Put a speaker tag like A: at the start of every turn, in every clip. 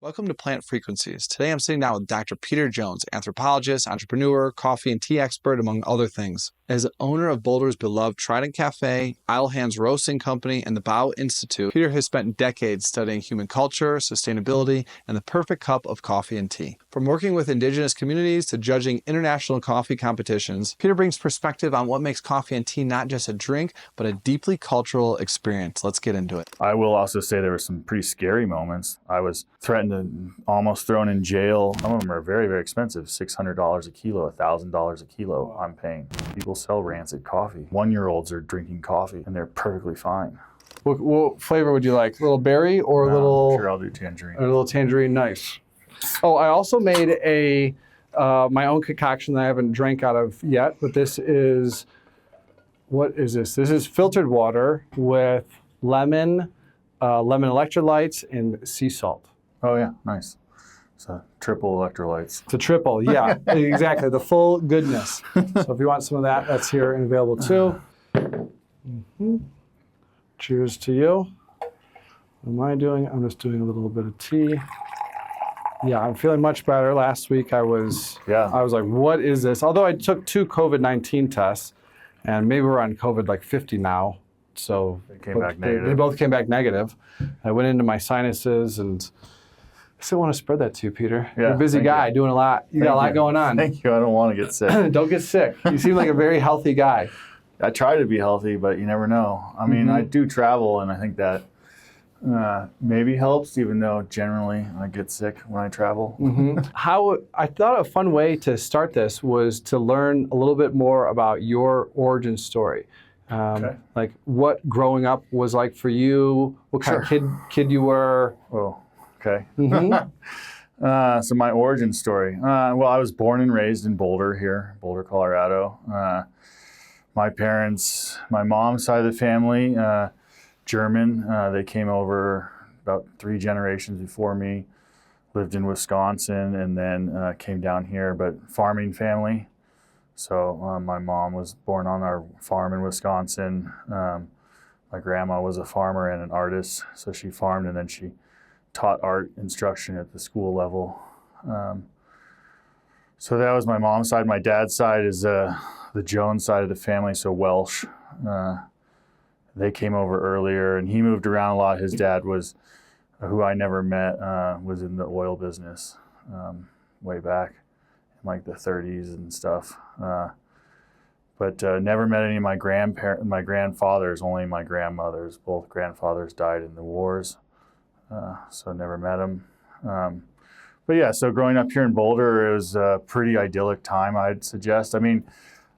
A: Welcome to Plant Frequencies. Today I'm sitting down with Dr. Peter Jones, anthropologist, entrepreneur, coffee and tea expert, among other things. As owner of Boulder's beloved Trident Café, Idle Hands Roasting Company, and the Bauu Institute, Peter has spent decades studying human culture, sustainability, and the perfect cup of coffee and tea. From working with Indigenous communities to judging international coffee competitions, Peter brings perspective on what makes coffee and tea not just a drink, but a deeply cultural experience. Let's get into it.
B: I will also say there were some pretty scary moments. I was threatened and almost thrown in jail. Some of them are very, very expensive. $600 a kilo, $1,000 a kilo I'm paying. People sell rancid coffee. 1-year-olds are drinking coffee and they're perfectly fine.
C: What flavor would you like? A little berry or a little?
B: Sure, I'll do tangerine.
C: A little tangerine, nice. Oh, I also made my own concoction that I haven't drank out of yet, but this is, what is this? This is filtered water with lemon electrolytes, and sea salt.
B: Oh yeah, nice. So triple electrolytes.
C: It's a triple, yeah, exactly, the full goodness. So if you want some of that, that's here and available too. Cheers to you. What am I doing? I'm just doing a little bit of tea. Yeah, I'm feeling much better. Last week I was like, what is this? Although I took 2 COVID-19 tests, and maybe we're on COVID like 50 now. So
B: They came back negative.
C: They both came back negative. I went into my sinuses, and I still want to spread that to you, Peter. You're a busy guy doing a lot. You got a lot going on.
B: Thank you. I don't want to get sick.
C: Don't get sick. You seem like a very healthy guy.
B: I try to be healthy, but you never know. I mean, I do travel, and I think that maybe helps, even though generally I get sick when I travel.
C: How I thought a fun way to start this was to learn a little bit more about your origin story. Like what growing up was like for you, what kind of kid you were.
B: Oh, okay. So my origin story. Well, I was born and raised in Boulder, Colorado. My parents, my mom's side of the family, German. They came over about 3 generations before me, lived in Wisconsin, and then came down here, but farming family. So my mom was born on our farm in Wisconsin. My grandma was a farmer and an artist, so she farmed, and then she taught art instruction at the school level. So that was my mom's side. My dad's side is the Jones side of the family, so Welsh. They came over earlier, and he moved around a lot. His dad was, who I never met, was in the oil business way back in like the 30s and stuff. But never met any of my grandfathers, only my grandmothers. Both grandfathers died in the wars, so never met them. But yeah, so growing up here in Boulder, it was a pretty idyllic time, I'd suggest. I mean,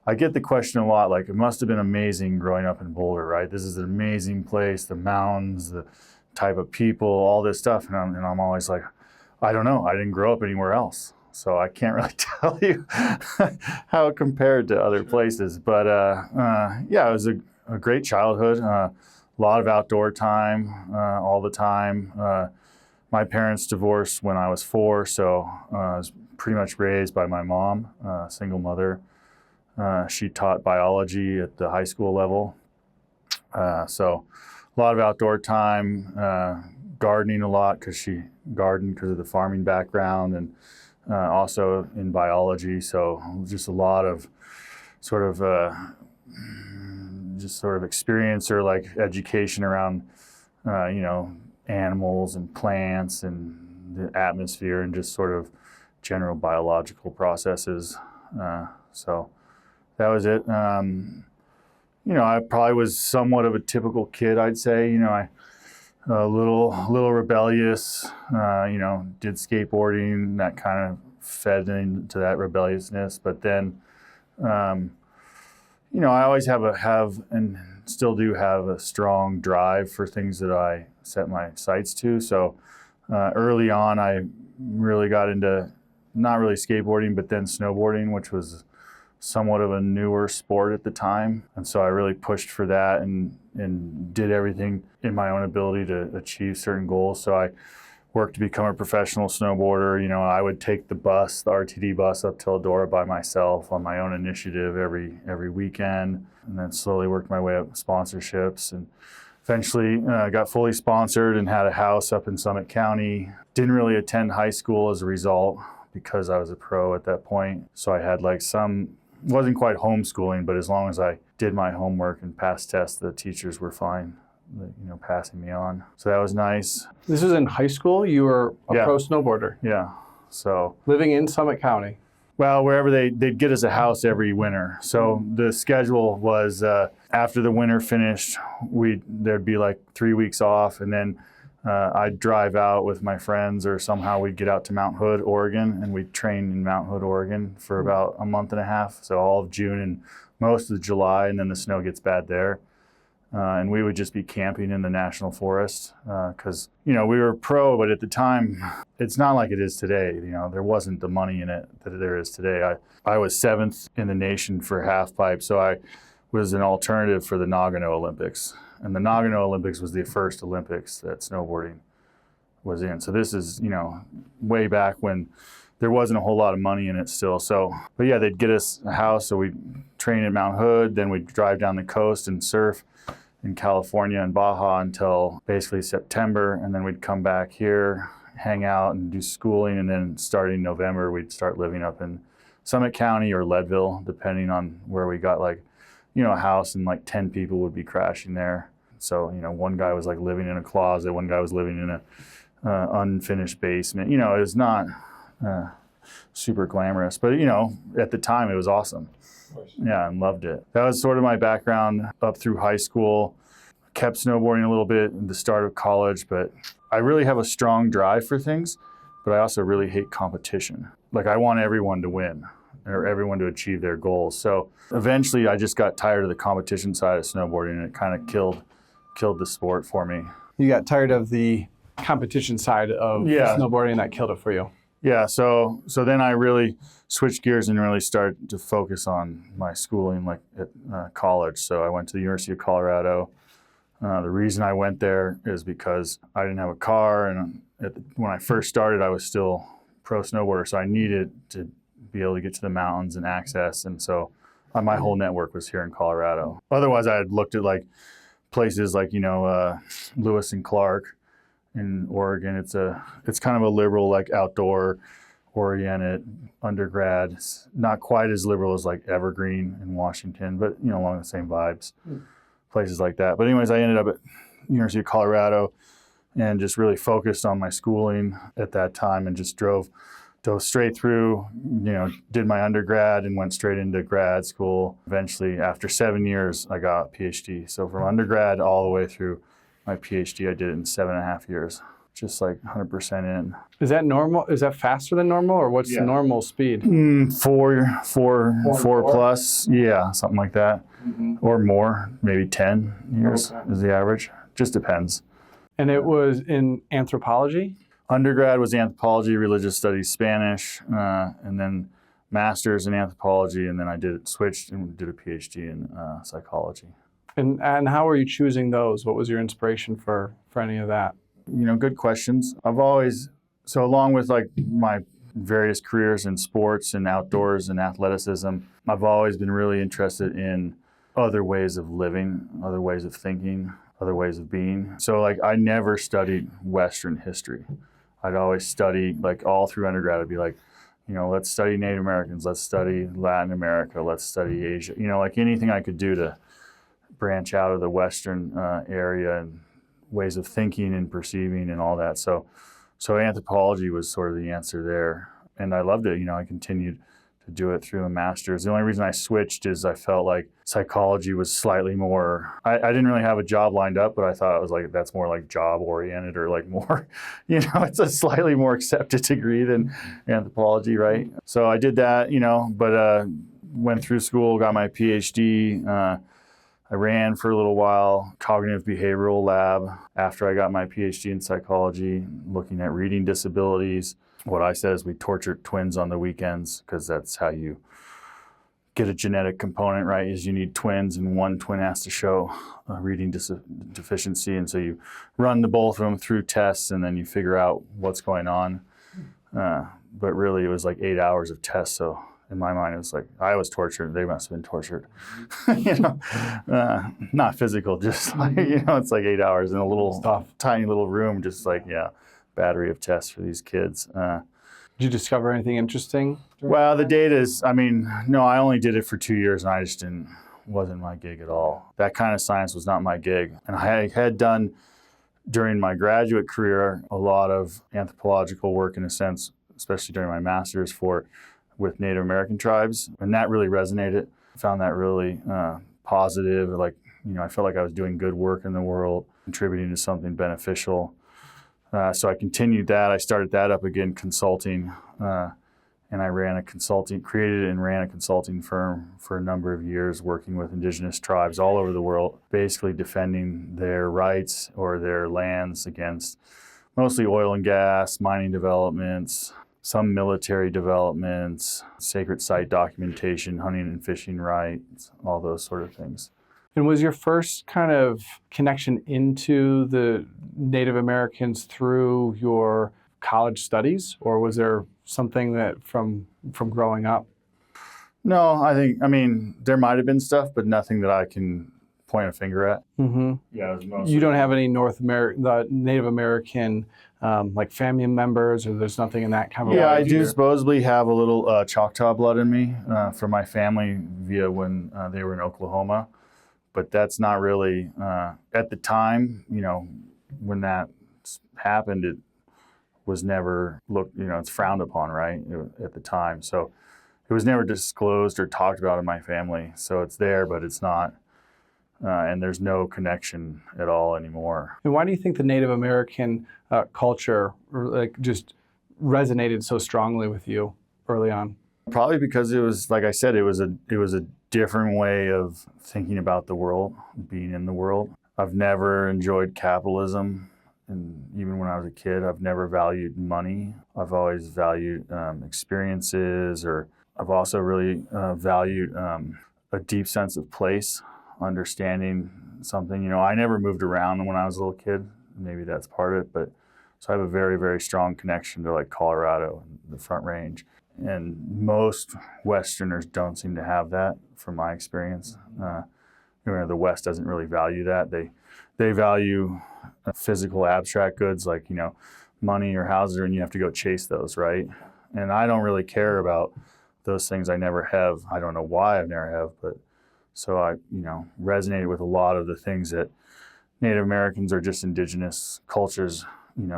B: I get the question a lot, like, it must have been amazing growing up in Boulder, right? This is an amazing place, the mountains, the type of people, all this stuff. And I'm always like, I don't know. I didn't grow up anywhere else. So I can't really tell you how it compared to other places. But yeah, it was a great childhood, a lot of outdoor time all the time. My parents divorced when I was 4, so I was pretty much raised by my mom, single mother. She taught biology at the high school level. So a lot of outdoor time, gardening a lot because she gardened because of the farming background, and also in biology. So just a lot of sort of experience or like education around, animals and plants and the atmosphere and just sort of general biological processes. So that was it. I probably was somewhat of a typical kid, I'd say. A little rebellious. Did skateboarding. That kind of fed into that rebelliousness. But then, I always have and still do have a strong drive for things that I set my sights to. So early on, I really got into not really skateboarding, but then snowboarding, which was somewhat of a newer sport at the time. And so I really pushed for that and did everything in my own ability to achieve certain goals. So I worked to become a professional snowboarder. I would take the RTD bus up to Eldora by myself on my own initiative every weekend, and then slowly worked my way up sponsorships and Eventually got fully sponsored and had a house up in Summit County. Didn't really attend high school as a result because I was a pro at that point. So I had like wasn't quite homeschooling, but as long as I did my homework and passed tests, the teachers were fine, passing me on. So that was nice.
C: This was in high school? You were a pro snowboarder?
B: Yeah. So
C: living in Summit County?
B: Well, wherever they'd get us a house every winter. So the schedule was after the winter finished, there'd be like 3 weeks off, and then I'd drive out with my friends, or somehow we'd get out to Mount Hood, Oregon, and we'd train in Mount Hood, Oregon for about a month and a half. So all of June and most of July, and then the snow gets bad there. And we would just be camping in the national forest because, we were pro, but at the time, it's not like it is today. There wasn't the money in it that there is today. I was 7th in the nation for half pipe, so I was an alternative for the Nagano Olympics. And the Nagano Olympics was the first Olympics that snowboarding was in. So this is, way back when there wasn't a whole lot of money in it still. So, but yeah, they'd get us a house, so we'd train at Mount Hood, then we'd drive down the coast and surf in California and Baja until basically September, and then we'd come back here, hang out and do schooling, and then starting November we'd start living up in Summit County or Leadville, depending on where we got a house, and like 10 people would be crashing there. So one guy was like living in a closet, one guy was living in a unfinished basement. It was not super glamorous, but at the time it was awesome. Yeah, and loved it. That was sort of my background up through high school. Kept snowboarding a little bit at the start of college, but I really have a strong drive for things, but I also really hate competition. Like, I want everyone to win or everyone to achieve their goals. So eventually I just got tired of the competition side of snowboarding, and it kind of killed the sport for me.
C: You got tired of the competition side of snowboarding, and that killed it for you.
B: Yeah, so then I really switched gears and really started to focus on my schooling, like at college. So I went to the University of Colorado. The reason I went there is because I didn't have a car, and when I first started, I was still pro snowboarder, so I needed to be able to get to the mountains and access, and so my whole network was here in Colorado. Otherwise, I had looked at like places like Lewis and Clark in Oregon. It's kind of a liberal, like outdoor oriented undergrad. It's not quite as liberal as like Evergreen in Washington, but along the same vibes. Places like that. But anyways, I ended up at University of Colorado and just really focused on my schooling at that time, and just dove straight through, did my undergrad and went straight into grad school. Eventually, after 7 years, I got a PhD. So from undergrad all the way through my PhD, I did it in 7.5 years, just like 100% in. Is that normal? Is that faster than normal, or what's the normal speed? Four plus. Yeah, something like that. Mm-hmm. Or more, maybe 10 years is the average. Just depends. And it was in anthropology? Undergrad was anthropology, religious studies, Spanish, and then master's in anthropology, and then I switched and did a PhD in psychology. And how were you choosing those? What was your inspiration for any of that? Good questions. So along with like my various careers in sports and outdoors and athleticism, I've always been really interested in other ways of living, other ways of thinking, other ways of being. So like I never studied Western history. I'd always study, like all through undergrad, I'd be like, let's study Native Americans, let's study Latin America, let's study Asia, like anything I could do to branch out of the Western area and ways of thinking and perceiving and all that. So anthropology was sort of the answer there. And I loved it. I continued to do it through a master's. The only reason I switched is I felt like psychology was slightly more, I didn't really have a job lined up, but I thought it was like, that's more like job oriented, or like more, it's a slightly more accepted degree than anthropology, right? So I did that, but went through school, got my PhD. I ran for a little while, cognitive behavioral lab after I got my PhD in psychology, looking at reading disabilities. What I said is we torture twins on the weekends, because that's how you get a genetic component, right? Is you need twins, and one twin has to show a reading deficiency. And so you run the both of them through tests, and then you figure out what's going on. But really it was like 8 hours of tests. So in my mind, it was like I was tortured. They must have been tortured. Not physical, just like, it's like 8 hours in a little tiny little room, just like, battery of tests for these kids.
C: Did you discover anything interesting?
B: Well, the data is, no, I only did it for 2 years and I just wasn't my gig at all. That kind of science was not my gig. And I had done, during my graduate career, a lot of anthropological work in a sense, especially during my master's with Native American tribes. And that really resonated. I found that really positive. Like, I felt like I was doing good work in the world, contributing to something beneficial. So I continued that. I started that up again, consulting. And I created and ran a consulting firm for a number of years, working with Indigenous tribes all over the world, basically defending their rights or their lands against mostly oil and gas, mining developments, some military developments, sacred site documentation, hunting and fishing rights, all those sort of things.
C: And was your first kind of connection into the Native Americans through your college studies, or was there something that from growing up?
B: No, there might have been stuff, but nothing that I can point a finger at.
C: Mm-hmm.
B: Yeah, it was mostly.
C: You don't have any the Native American like family members, or there's nothing in that kind of.
B: Yeah, I do supposedly have a little Choctaw blood in me from my family via when they were in Oklahoma, but that's not really at the time. When that happened, it was never it's frowned upon, right, at the time. So it was never disclosed or talked about in my family. So it's there, but it's not, and there's no connection at all anymore.
C: And why do you think the Native American culture just resonated so strongly with you early on?
B: Probably because it was, like I said, it was a different way of thinking about the world, being in the world. I've never enjoyed capitalism. And even when I was a kid, I've never valued money. I've always valued experiences, or I've also really valued a deep sense of place, understanding something. I never moved around when I was a little kid. Maybe that's part of it, but so I have a very, very strong connection to like Colorado and the Front Range. And most Westerners don't seem to have that, from my experience. The West doesn't really value that. They value physical abstract goods like, money or houses, and you have to go chase those, right? And I don't really care about those things. I never have. I don't know why I've never have, but so I, resonated with a lot of the things that Native Americans or just indigenous cultures,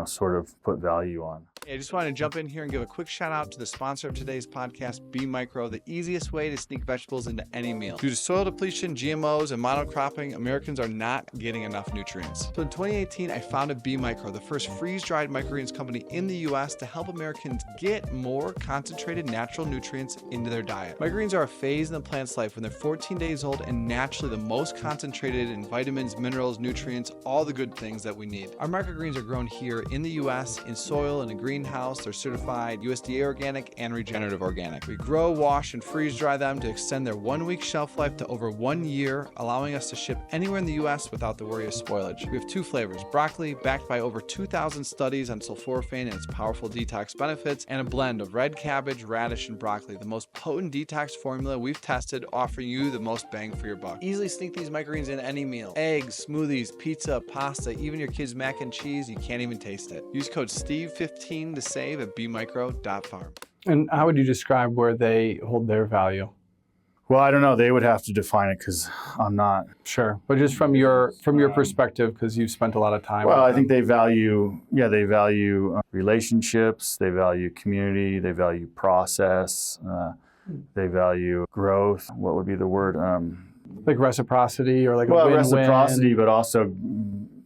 B: sort of put value on.
A: I just wanted to jump in here and give a quick shout out to the sponsor of today's podcast, B Micro, the easiest way to sneak vegetables into any meal. Due to soil depletion, GMOs, and monocropping, Americans are not getting enough nutrients. So in 2018, I founded B Micro, the first freeze-dried microgreens company in the U.S. to help Americans get more concentrated natural nutrients into their diet. Microgreens are a phase in the plant's life when they're 14 days old and naturally the most concentrated in vitamins, minerals, nutrients, all the good things that we need. Our microgreens are grown here in the U.S. in soil in a greenhouse. They're certified USDA organic and regenerative organic. We grow, wash, and freeze dry them to extend their 1 week shelf life to over 1 year, allowing us to ship anywhere in the U.S. without the worry of spoilage. We have 2 flavors, broccoli, backed by over 2,000 studies on sulforaphane and its powerful detox benefits, and a blend of red cabbage, radish, and broccoli, the most potent detox formula we've tested, offering you the most bang for your buck. Easily sneak these microgreens in any meal. Eggs, smoothies, pizza, pasta, even your kids' mac and cheese, you can't even taste it. Use code STEVE15 to save at bmicro.farm. And how would you describe where they hold their value?
B: Well, I don't know. They would have to define it because I'm not
C: sure. But just from your perspective, because you've spent a lot of time.
B: Well, I think they value relationships. They value community. They value process. They value growth. What would be the word?
C: Like reciprocity or like a win-win.
B: Reciprocity, but also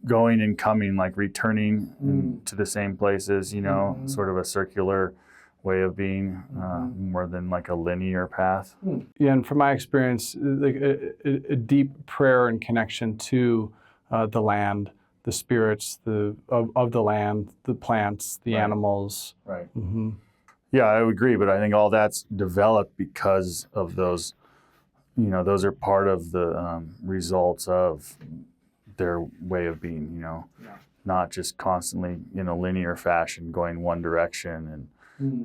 B: going and coming, like returning to the same places, sort of a circular way of being, more than like a linear path.
C: Yeah, and from my experience, like a deep prayer and connection to the land, the spirits of the land, the plants, the animals.
B: Right.
C: Mm-hmm.
B: Yeah, I would agree, but I think all that's developed because of those, those are part of the results of their way of being, not just constantly in a linear fashion going one direction and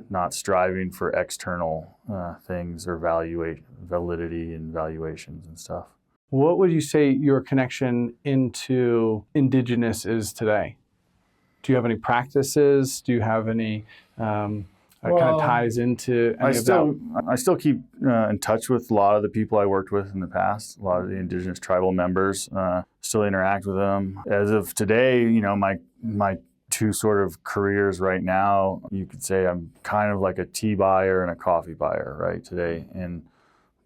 B: not striving for external things or validity and valuations and stuff.
C: What would you say your connection into Indigenous is today? Do you have any practices? Do you have any kind of ties into any of that?
B: I still keep in touch with a lot of the people I worked with in the past, a lot of the Indigenous tribal members, still interact with them. As of today, you know, my two sort of careers right now, you could say I'm kind of like a tea buyer and a coffee buyer, right, today. And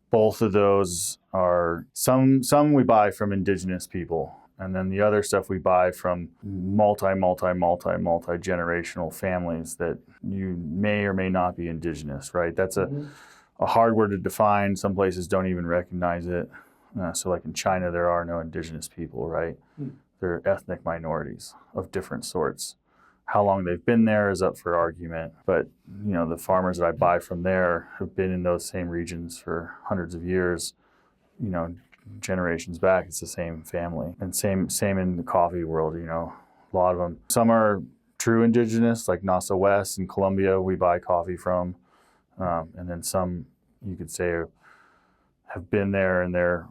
B: both of those are, some we buy from Indigenous people. And then the other stuff we buy from multi-generational families that you may or may not be Indigenous, right? That's a hard word to define. Some places don't even recognize it. So like in China, there are no Indigenous people, right? They're ethnic minorities of different sorts. How long they've been there is up for argument. But, you know, the farmers that I buy from there have been in those same regions for hundreds of years, you know, generations back. It's the same family. And same in the coffee world, you know, a lot of them. Some are true Indigenous, like Nasa West in Colombia, we buy coffee from. And then some, you could say, have been there and they're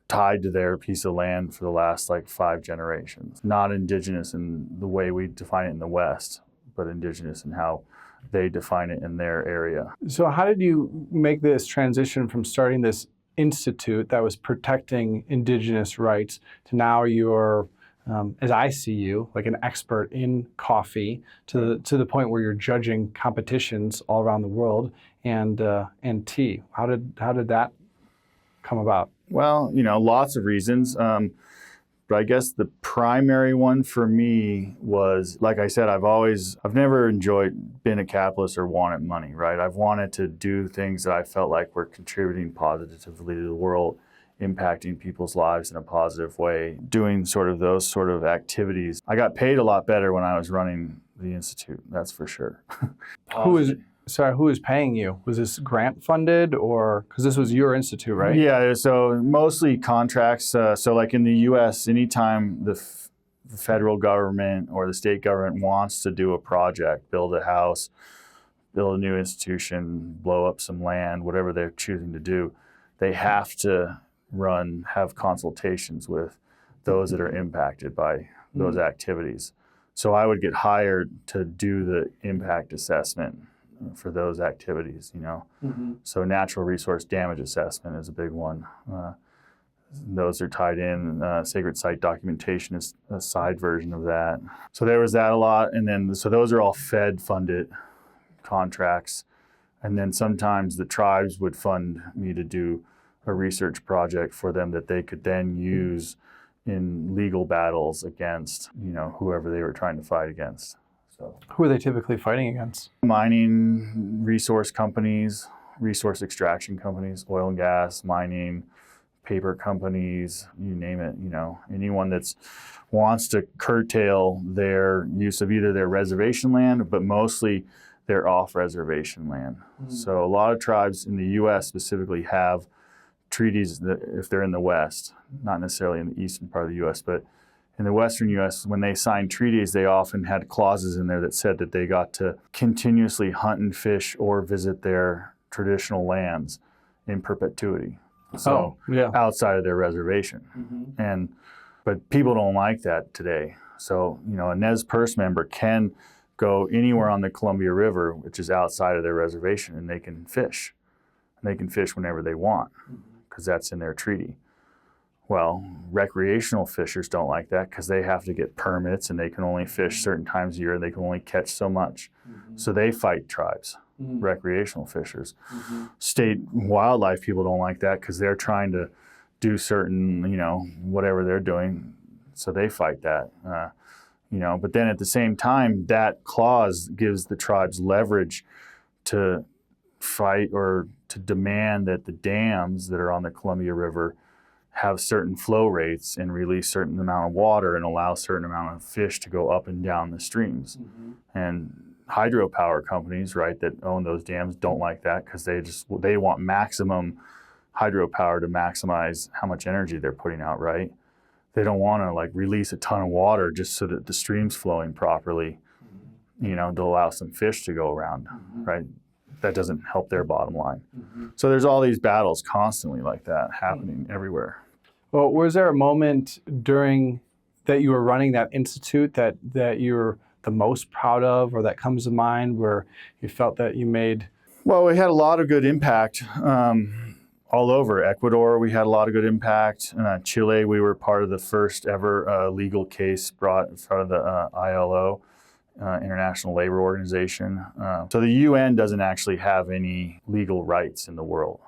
B: tied to their piece of land for the last like 5 generations. Not Indigenous in the way we define it in the West, but Indigenous in how they define it in their area.
C: So how did you make this transition from starting this institute that was protecting Indigenous rights to now you're, as I see you, like an expert in coffee to the point where you're judging competitions all around the world and tea? How did that come about?
B: Well, you know, lots of reasons. But I guess the primary one for me was, like I said, I've never been a capitalist or wanted money, right? I've wanted to do things that I felt like were contributing positively to the world, impacting people's lives in a positive way, doing sort of those sort of activities. I got paid a lot better when I was running the Institute, that's for sure.
C: Who was paying you? Was this grant funded or, because this was your institute, right?
B: Yeah, so mostly contracts. So like in the US, anytime the federal government or the state government wants to do a project, build a house, build a new institution, blow up some land, whatever they're choosing to do, they have to have consultations with those that are impacted by those activities. So I would get hired to do the impact assessment for those activities, you know. So natural resource damage assessment is a big one. Those are tied in. Sacred site documentation is a side version of that. So there was that a lot. And then, so those are all Fed-funded contracts. And then sometimes the tribes would fund me to do a research project for them that they could then use in legal battles against, you know, whoever they were trying to fight against. So,
C: who are they typically fighting against?
B: Mining resource companies, resource extraction companies, oil and gas, mining, paper companies, you name it, you know, anyone that wants to curtail their use of either their reservation land, but mostly their off-reservation land. So a lot of tribes in the U.S. specifically have treaties that, if they're in the West, not necessarily in the eastern part of the U.S., but in the western U.S., when they signed treaties, they often had clauses in there that said that they got to continuously hunt and fish or visit their traditional lands in perpetuity. So outside of their reservation. But people don't like that today. So, you know, a Nez Perce member can go anywhere on the Columbia River, which is outside of their reservation, and they can fish. And they can fish whenever they want because that's in their treaty. Well, recreational fishers don't like that because they have to get permits and they can only fish certain times a year and they can only catch so much. So they fight tribes, recreational fishers. State wildlife people don't like that because they're trying to do certain, you know, whatever they're doing. So they fight that, you know. But then at the same time, that clause gives the tribes leverage to fight or to demand that the dams that are on the Columbia River have certain flow rates and release certain amount of water and allow certain amount of fish to go up and down the streams. And hydropower companies, right, that own those dams don't like that because they want maximum hydropower to maximize how much energy they're putting out, right? They don't want to like release a ton of water just so that the stream's flowing properly. to allow some fish to go around, right? That doesn't help their bottom line. So there's all these battles constantly like that happening everywhere.
C: Well, was there a moment during that you were running that institute that you're the most proud of, or that comes to mind where you felt that you made?
B: Well, we had a lot of good impact all over. Ecuador, we had a lot of good impact. Chile, we were part of the first ever legal case brought in front of the ILO, International Labor Organization. So the UN doesn't actually have any legal rights in the world,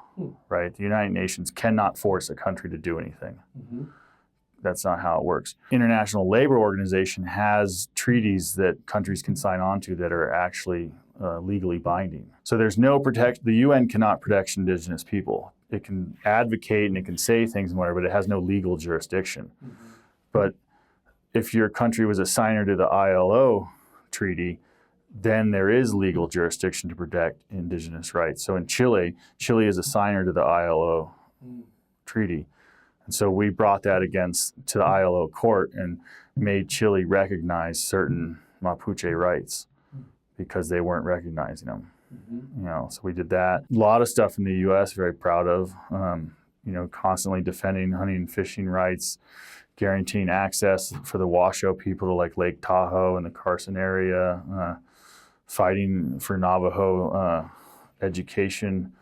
B: right? The United Nations cannot force a country to do anything. That's not how it works. International Labor Organization has treaties that countries can sign on to that are actually legally binding. So there's no protection. The UN cannot protect indigenous people. It can advocate and it can say things and whatever, but it has no legal jurisdiction. But if your country was a signer to the ILO treaty, then there is legal jurisdiction to protect indigenous rights. So in Chile is a signer to the ILO treaty. And so we brought that to the ILO court and made Chile recognize certain Mapuche rights because they weren't recognizing them. So we did that. A lot of stuff in the U.S. very proud of. Constantly defending hunting and fishing rights, guaranteeing access for the Washoe people to like Lake Tahoe and the Carson area, fighting for Navajo education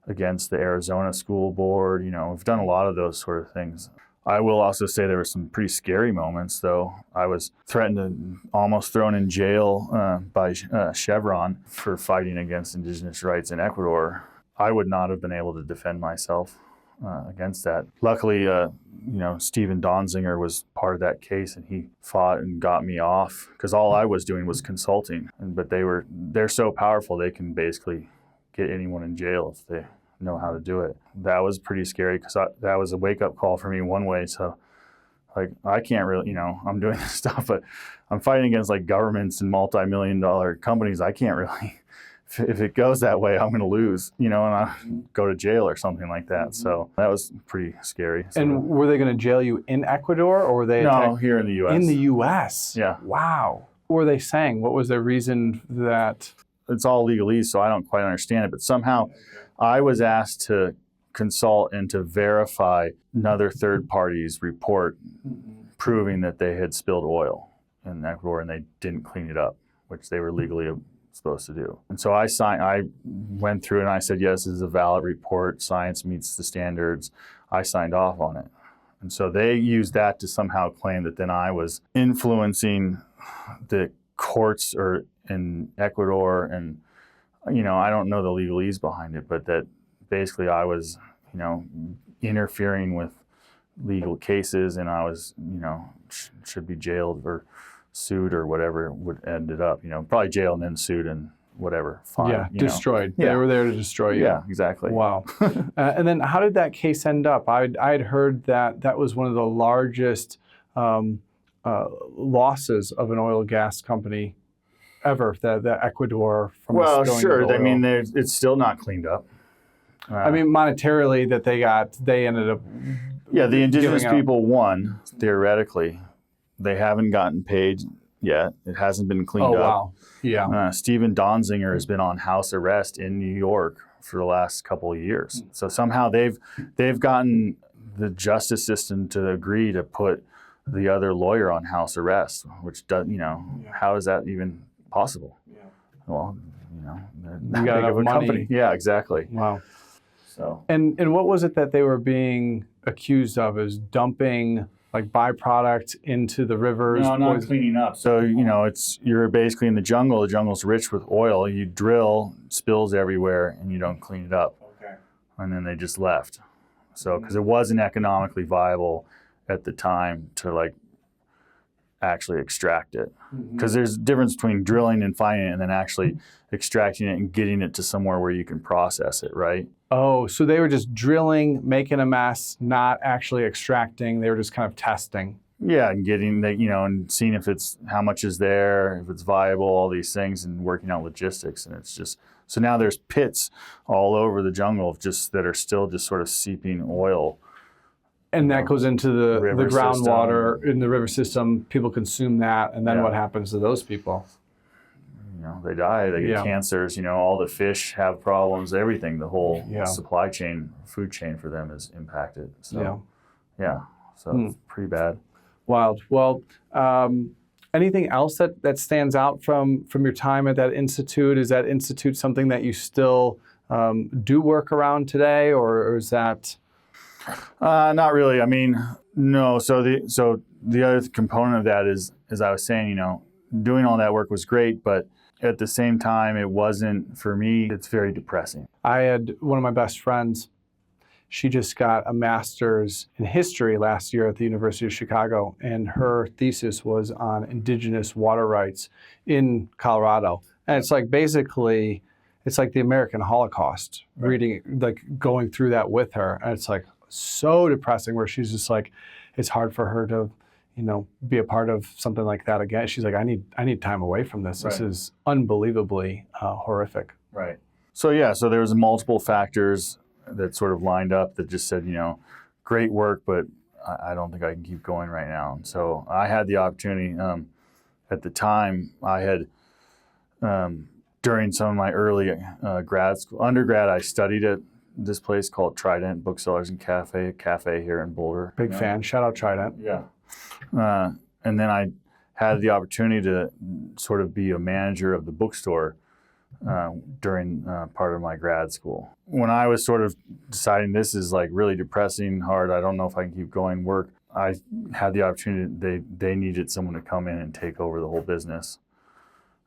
B: against the Arizona School Board. We've done a lot of those sort of things. I will also say there were some pretty scary moments, though. I was threatened and almost thrown in jail by Chevron for fighting against indigenous rights in Ecuador. I would not have been able to defend myself against that. Luckily, Stephen Donziger was part of that case, and he fought and got me off because all I was doing was consulting. But they're so powerful they can basically get anyone in jail if they know how to do it. That was pretty scary because that was a wake-up call for me one way. So I can't really, I'm doing this stuff, but I'm fighting against like governments and multi-million-dollar companies. I can't really, if it goes that way, I'm going to lose, and I go to jail or something like that. So that was pretty scary. So,
C: and were they going to jail you in Ecuador, or were they?
B: No, here in the U.S.
C: In the U.S.
B: Yeah.
C: Wow. What were they saying? What was their reason that?
B: It's all legalese, so I don't quite understand it. But somehow I was asked to consult and to verify another third party's report proving that they had spilled oil in Ecuador and they didn't clean it up, which they were legally supposed to do. And so I went through and I said, yes, this is a valid report. Science meets the standards. I signed off on it. And so they used that to somehow claim that then I was influencing the courts or in Ecuador, and I don't know the legalese behind it, but that basically I was interfering with legal cases, and I was should be jailed or sued or whatever would ended up probably jail and then sued and whatever. Fine,
C: yeah, destroyed.
B: Yeah.
C: They were there to destroy you.
B: Yeah, exactly.
C: Wow. And then how did that case end up? I had heard that was one of the largest losses of an oil and gas company ever, the Ecuador from
B: well,
C: spilling
B: sure.
C: of oil.
B: I mean, it's still not cleaned up.
C: Monetarily, that they ended up.
B: Yeah, the indigenous people won theoretically. They haven't gotten paid yet. It hasn't been cleaned up.
C: Oh wow! Yeah.
B: Stephen Donziger has been on house arrest in New York for the last couple of years. So somehow they've gotten the justice system to agree to put the other lawyer on house arrest, which does how is that even possible? Yeah. Well, they're that big of a company. Yeah, exactly.
C: Wow.
B: So.
C: And what was it that they were being accused of? Is dumping like byproduct into the rivers?
B: No, not cleaning up. So you're basically in the jungle. The jungle's rich with oil. You drill, spills everywhere, and you don't clean it up. Okay. And then they just left. So because it wasn't economically viable at the time to actually extract it, because there's a difference between drilling and finding it and then actually extracting it and getting it to somewhere where you can process it, right?
C: Oh, so they were just drilling, making a mess, not actually extracting. They were just kind of testing.
B: Yeah, and getting and seeing if it's how much is there, if it's viable, all these things, and working out logistics. And it's just so now there's pits all over the jungle that are still just sort of seeping oil.
C: And that goes into the groundwater in the river system. People consume that, and then what happens to those people?
B: they die, they get cancers, all the fish have problems, everything, the whole supply chain, food chain for them is impacted. So, so it's pretty bad.
C: Wild. Well, anything else that stands out from your time at that institute? Is that institute something that you still do work around today, or is that?
B: Not really. I mean, no. So the other component of that is, as I was saying, doing all that work was great, but at the same time, it wasn't, for me, it's very depressing.
C: I had one of my best friends. She just got a master's in history last year at the University of Chicago, and her thesis was on indigenous water rights in Colorado. And it's like basically, it's like the American Holocaust, going through that with her. And it's like so depressing, where she's just like, it's hard for her to, be a part of something like that again. She's like, I need time away from this. This is unbelievably horrific.
B: Right. So there was multiple factors that sort of lined up that just said, great work, but I don't think I can keep going right now. And so I had the opportunity. At the time, I had, during some of my early undergrad, I studied at this place called Trident Booksellers and Cafe, a cafe here in Boulder.
C: Big fan. Shout out Trident.
B: Yeah. And then I had the opportunity to sort of be a manager of the bookstore during part of my grad school. When I was sort of deciding this is like really depressing, hard, I don't know if I can keep going work, I had the opportunity, they needed someone to come in and take over the whole business.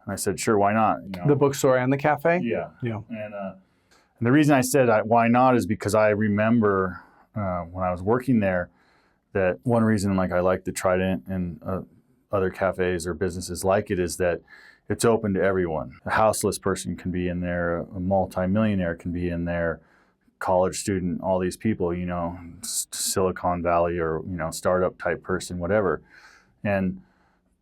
B: And I said, sure, why not?
C: The bookstore and the cafe?
B: Yeah. And the reason I said why not is because I remember when I was working there that one reason I like the Trident and other cafes or businesses like it is that it's open to everyone. A houseless person can be in there, a multimillionaire can be in there, college student, all these people, Silicon Valley or, startup type person, whatever. And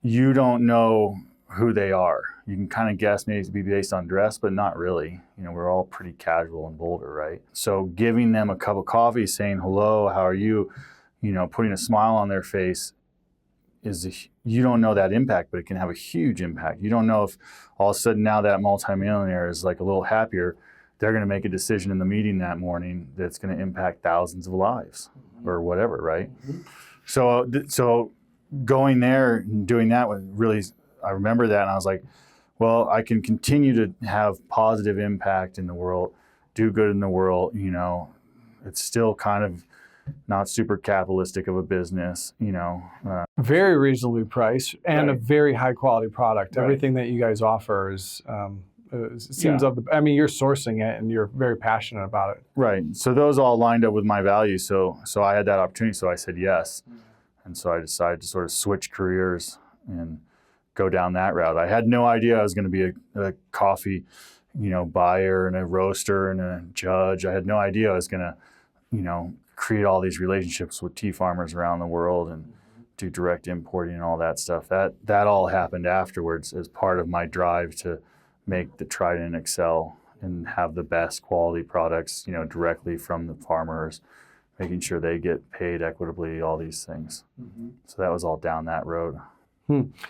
B: you don't know who they are. You can kind of guess maybe to be based on dress, but not really. We're all pretty casual in Boulder, right? So giving them a cup of coffee, saying, hello, how are you? Putting a smile on their face you don't know that impact, but it can have a huge impact. You don't know if all of a sudden now that multimillionaire is like a little happier, they're going to make a decision in the meeting that morning that's going to impact thousands of lives or whatever, right? So going there and doing that really, I remember that and I was like, well, I can continue to have positive impact in the world, do good in the world, it's still kind of not super capitalistic of a business,
C: very reasonably priced and a very high quality product.
B: Right.
C: Everything that you guys offer is, it seems you're sourcing it and you're very passionate about it.
B: Right. So those all lined up with my values. So I had that opportunity. So I said yes. And so I decided to sort of switch careers and go down that route. I had no idea I was going to be a coffee, buyer and a roaster and a judge. I had no idea I was going to, create all these relationships with tea farmers around the world and do direct importing and all that stuff. That all happened afterwards as part of my drive to make the Trident excel and have the best quality products, directly from the farmers, making sure they get paid equitably, all these things. Mm-hmm. So that was all down that road.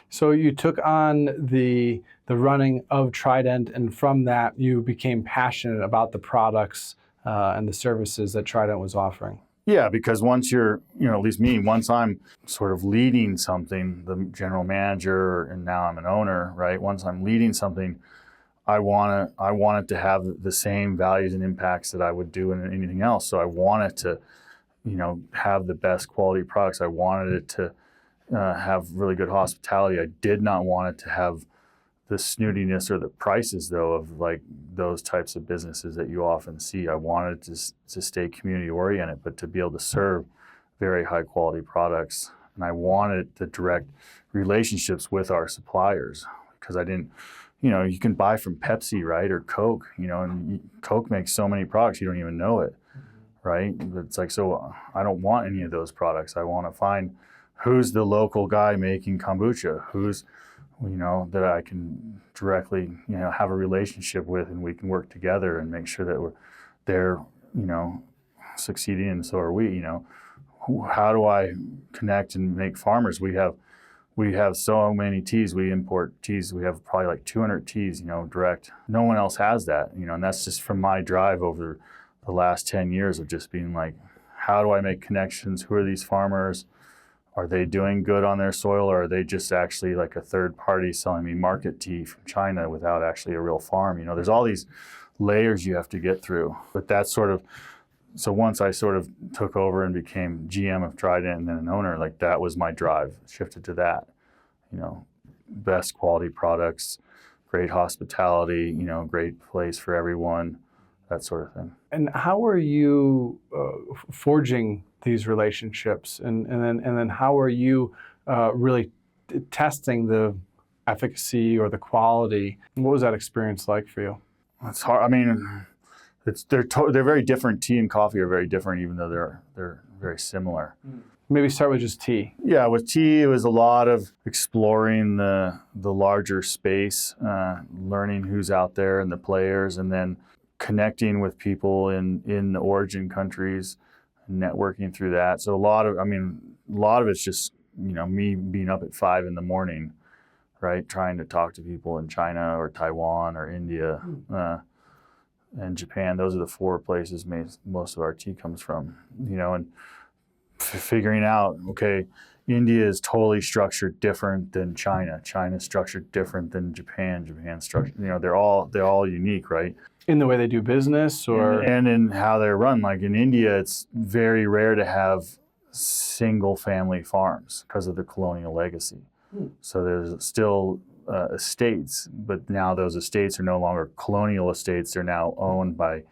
C: So you took on the running of Trident, and from that you became passionate about the products and the services that Trident was offering.
B: Yeah, because once you're, at least me, once I'm sort of leading something, the general manager, and now I'm an owner, right? Once I'm leading something, I want it to have the same values and impacts that I would do in anything else. So I want it to, have the best quality products. I wanted it to have really good hospitality. I did not want it to have the snootiness or the prices, though, of like those types of businesses that you often see. I wanted to stay community oriented, but to be able to serve very high quality products. And I wanted the direct relationships with our suppliers, because I didn't, you can buy from Pepsi, right, or Coke, and Coke makes so many products you don't even know it, right? It's like, so I don't want any of those products. I want to find who's the local guy making kombucha, who's that I can directly, have a relationship with, and we can work together and make sure that they're, succeeding, and so are we. How do I connect and make farmers? We have we have so many teas. We import teas. We have probably like 200 teas, direct. No one else has that, and that's just from my drive over the last 10 years of just being like, how do I make connections? Who are these farmers? Are they doing good on their soil, or are they just actually like a third party selling me market tea from China without actually a real farm? There's all these layers you have to get through. But that's so once I sort of took over and became GM of Trident and then an owner, like that was my drive, shifted to that, best quality products, great hospitality, great place for everyone, that sort of thing.
C: And how are you forging these relationships? And then how are you really testing the efficacy or the quality? What was that experience like for you?
B: It's hard. I mean, they're very different. Tea and coffee are very different, even though they're very similar.
C: Maybe start with just tea.
B: Yeah, with tea, it was a lot of exploring the larger space, learning who's out there and the players, and then connecting with people in the origin countries, networking through that. So a lot of it's just me being up at 5 a.m, right, trying to talk to people in China or Taiwan or India. And Japan. Those are the 4 places most of our tea comes from, and figuring out, okay, India is totally structured different than China. China's structured different than Japan. Japan's structured, they're all unique, right?
C: In the way they do business, or
B: and in how they're run. Like in India, it's very rare to have single family farms because of the colonial legacy. So there's still estates, but now those estates are no longer colonial estates. They're now owned by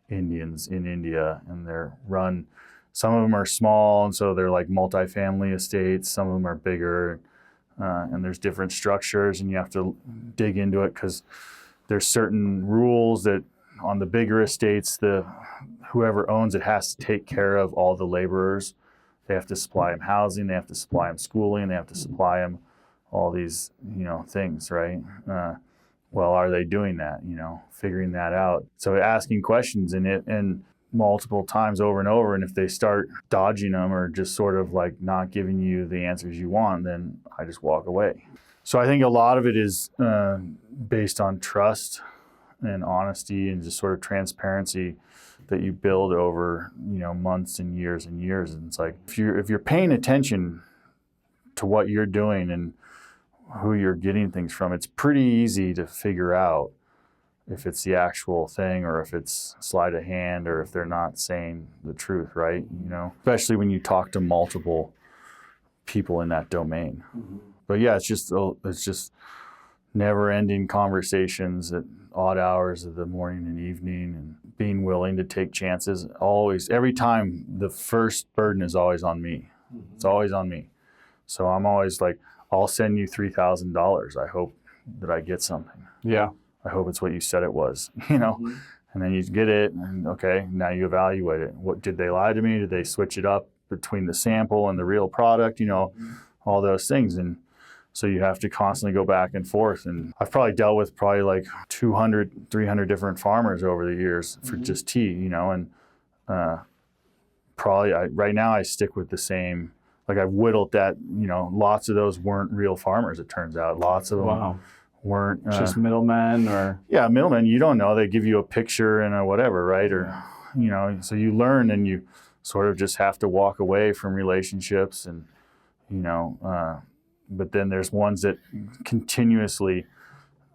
B: Indians in India, and they're run. Some of them are small, and so they're like multifamily estates. Some of them are bigger, and there's different structures, and you have to dig into it because there's certain rules that on the bigger estates, whoever owns it has to take care of all the laborers. They have to supply them housing, they have to supply them schooling, they have to supply them all these, things, right? Well, are they doing that? Figuring that out. So asking questions and multiple times over and over, and if they start dodging them or just sort of like not giving you the answers you want, then I just walk away. So I think a lot of it is based on trust and honesty and just sort of transparency that you build over, months and years and years. And it's like, if you're paying attention to what you're doing and who you're getting things from, it's pretty easy to figure out if it's the actual thing or if it's sleight of hand or if they're not saying the truth, right? Especially when you talk to multiple people in that domain. Mm-hmm. But yeah, it's just never-ending conversations at odd hours of the morning and evening, and being willing to take chances. Always, every time, the first burden is always on me. Mm-hmm. It's always on me. So I'm always like, I'll send you $3,000. I hope that I get something.
C: Yeah.
B: I hope it's what you said it was, Mm-hmm. And then you get it, and okay, now you evaluate it. What did they lie to me? Did they switch it up between the sample and the real product?
C: Mm-hmm.
B: All those things. And so you have to constantly go back and forth. And I've probably dealt with like 200, 300 different farmers over the years for just tea, and right now I stick with the same. Like I've whittled that, lots of those weren't real farmers, it turns out. Lots of them weren't.
C: Just middlemen or?
B: Yeah, middlemen. You don't know. They give you a picture and a whatever, right? Or, so you learn and you sort of just have to walk away from relationships and, but then there's ones that continuously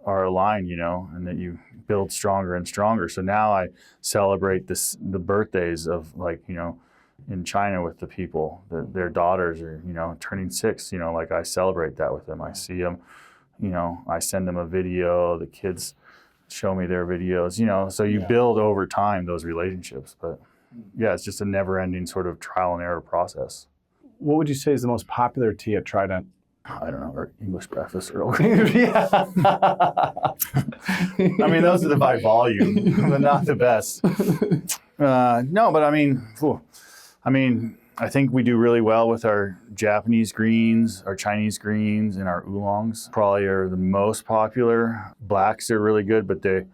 B: are aligned, and that you build stronger and stronger. So now I celebrate the birthdays of in China with the people, their daughters are, turning 6, like I celebrate that with them. I see them, I send them a video, the kids show me their videos, so you build over time those relationships. But yeah, it's just a never ending sort of trial and error process.
C: What would you say is the most popular tea at Trident?
B: I don't know, or English breakfast Earl Grey. Yeah. I mean, those are by volume, but not the best. No, but I think we do really well with our Japanese greens, our Chinese greens, and our oolongs. Probably are the most popular. Blacks are really good, but they're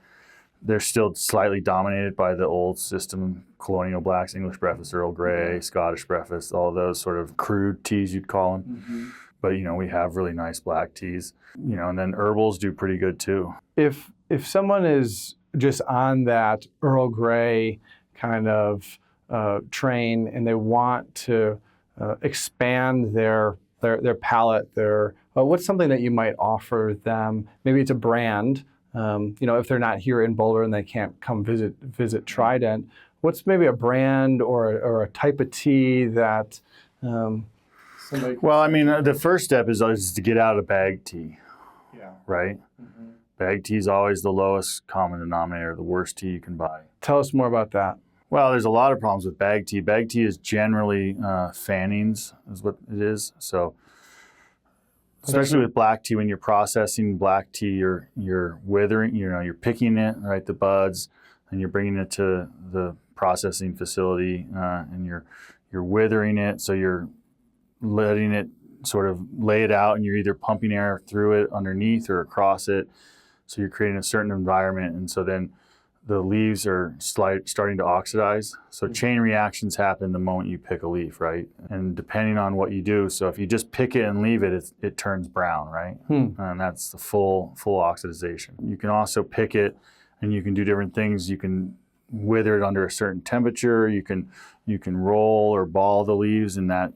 B: still slightly dominated by the old system, colonial blacks, English breakfast, Earl Grey, Scottish breakfast, all those sort of crude teas you'd call them. Mm-hmm. But, we have really nice black teas, and then herbals do pretty good too.
C: If someone is just on that Earl Grey kind of train and they want to expand their palate, what's something that you might offer them? Maybe it's a brand. If they're not here in Boulder and they can't come visit Trident, what's maybe a brand or a type of tea that somebody?
B: Well, the first step is to get out of bag tea.
C: Yeah.
B: Right? Mm-hmm. Bag tea is always the lowest common denominator, the worst tea you can buy.
C: Tell us more about that.
B: Well, there's a lot of problems with bag tea. Bag tea is generally fannings, is what it is. So, especially with black tea, when you're processing black tea, you're withering. You're picking it, right, the buds, and you're bringing it to the processing facility, and you're withering it. So you're letting it sort of lay it out, and you're either pumping air through it underneath or across it. So you're creating a certain environment, and so then the leaves are starting to oxidize. So chain reactions happen the moment you pick a leaf, right? And depending on what you do, so if you just pick it and leave it, it turns brown, right? And that's the full oxidization. You can also pick it, and you can do different things. You can wither it under a certain temperature. You can roll or ball the leaves, and that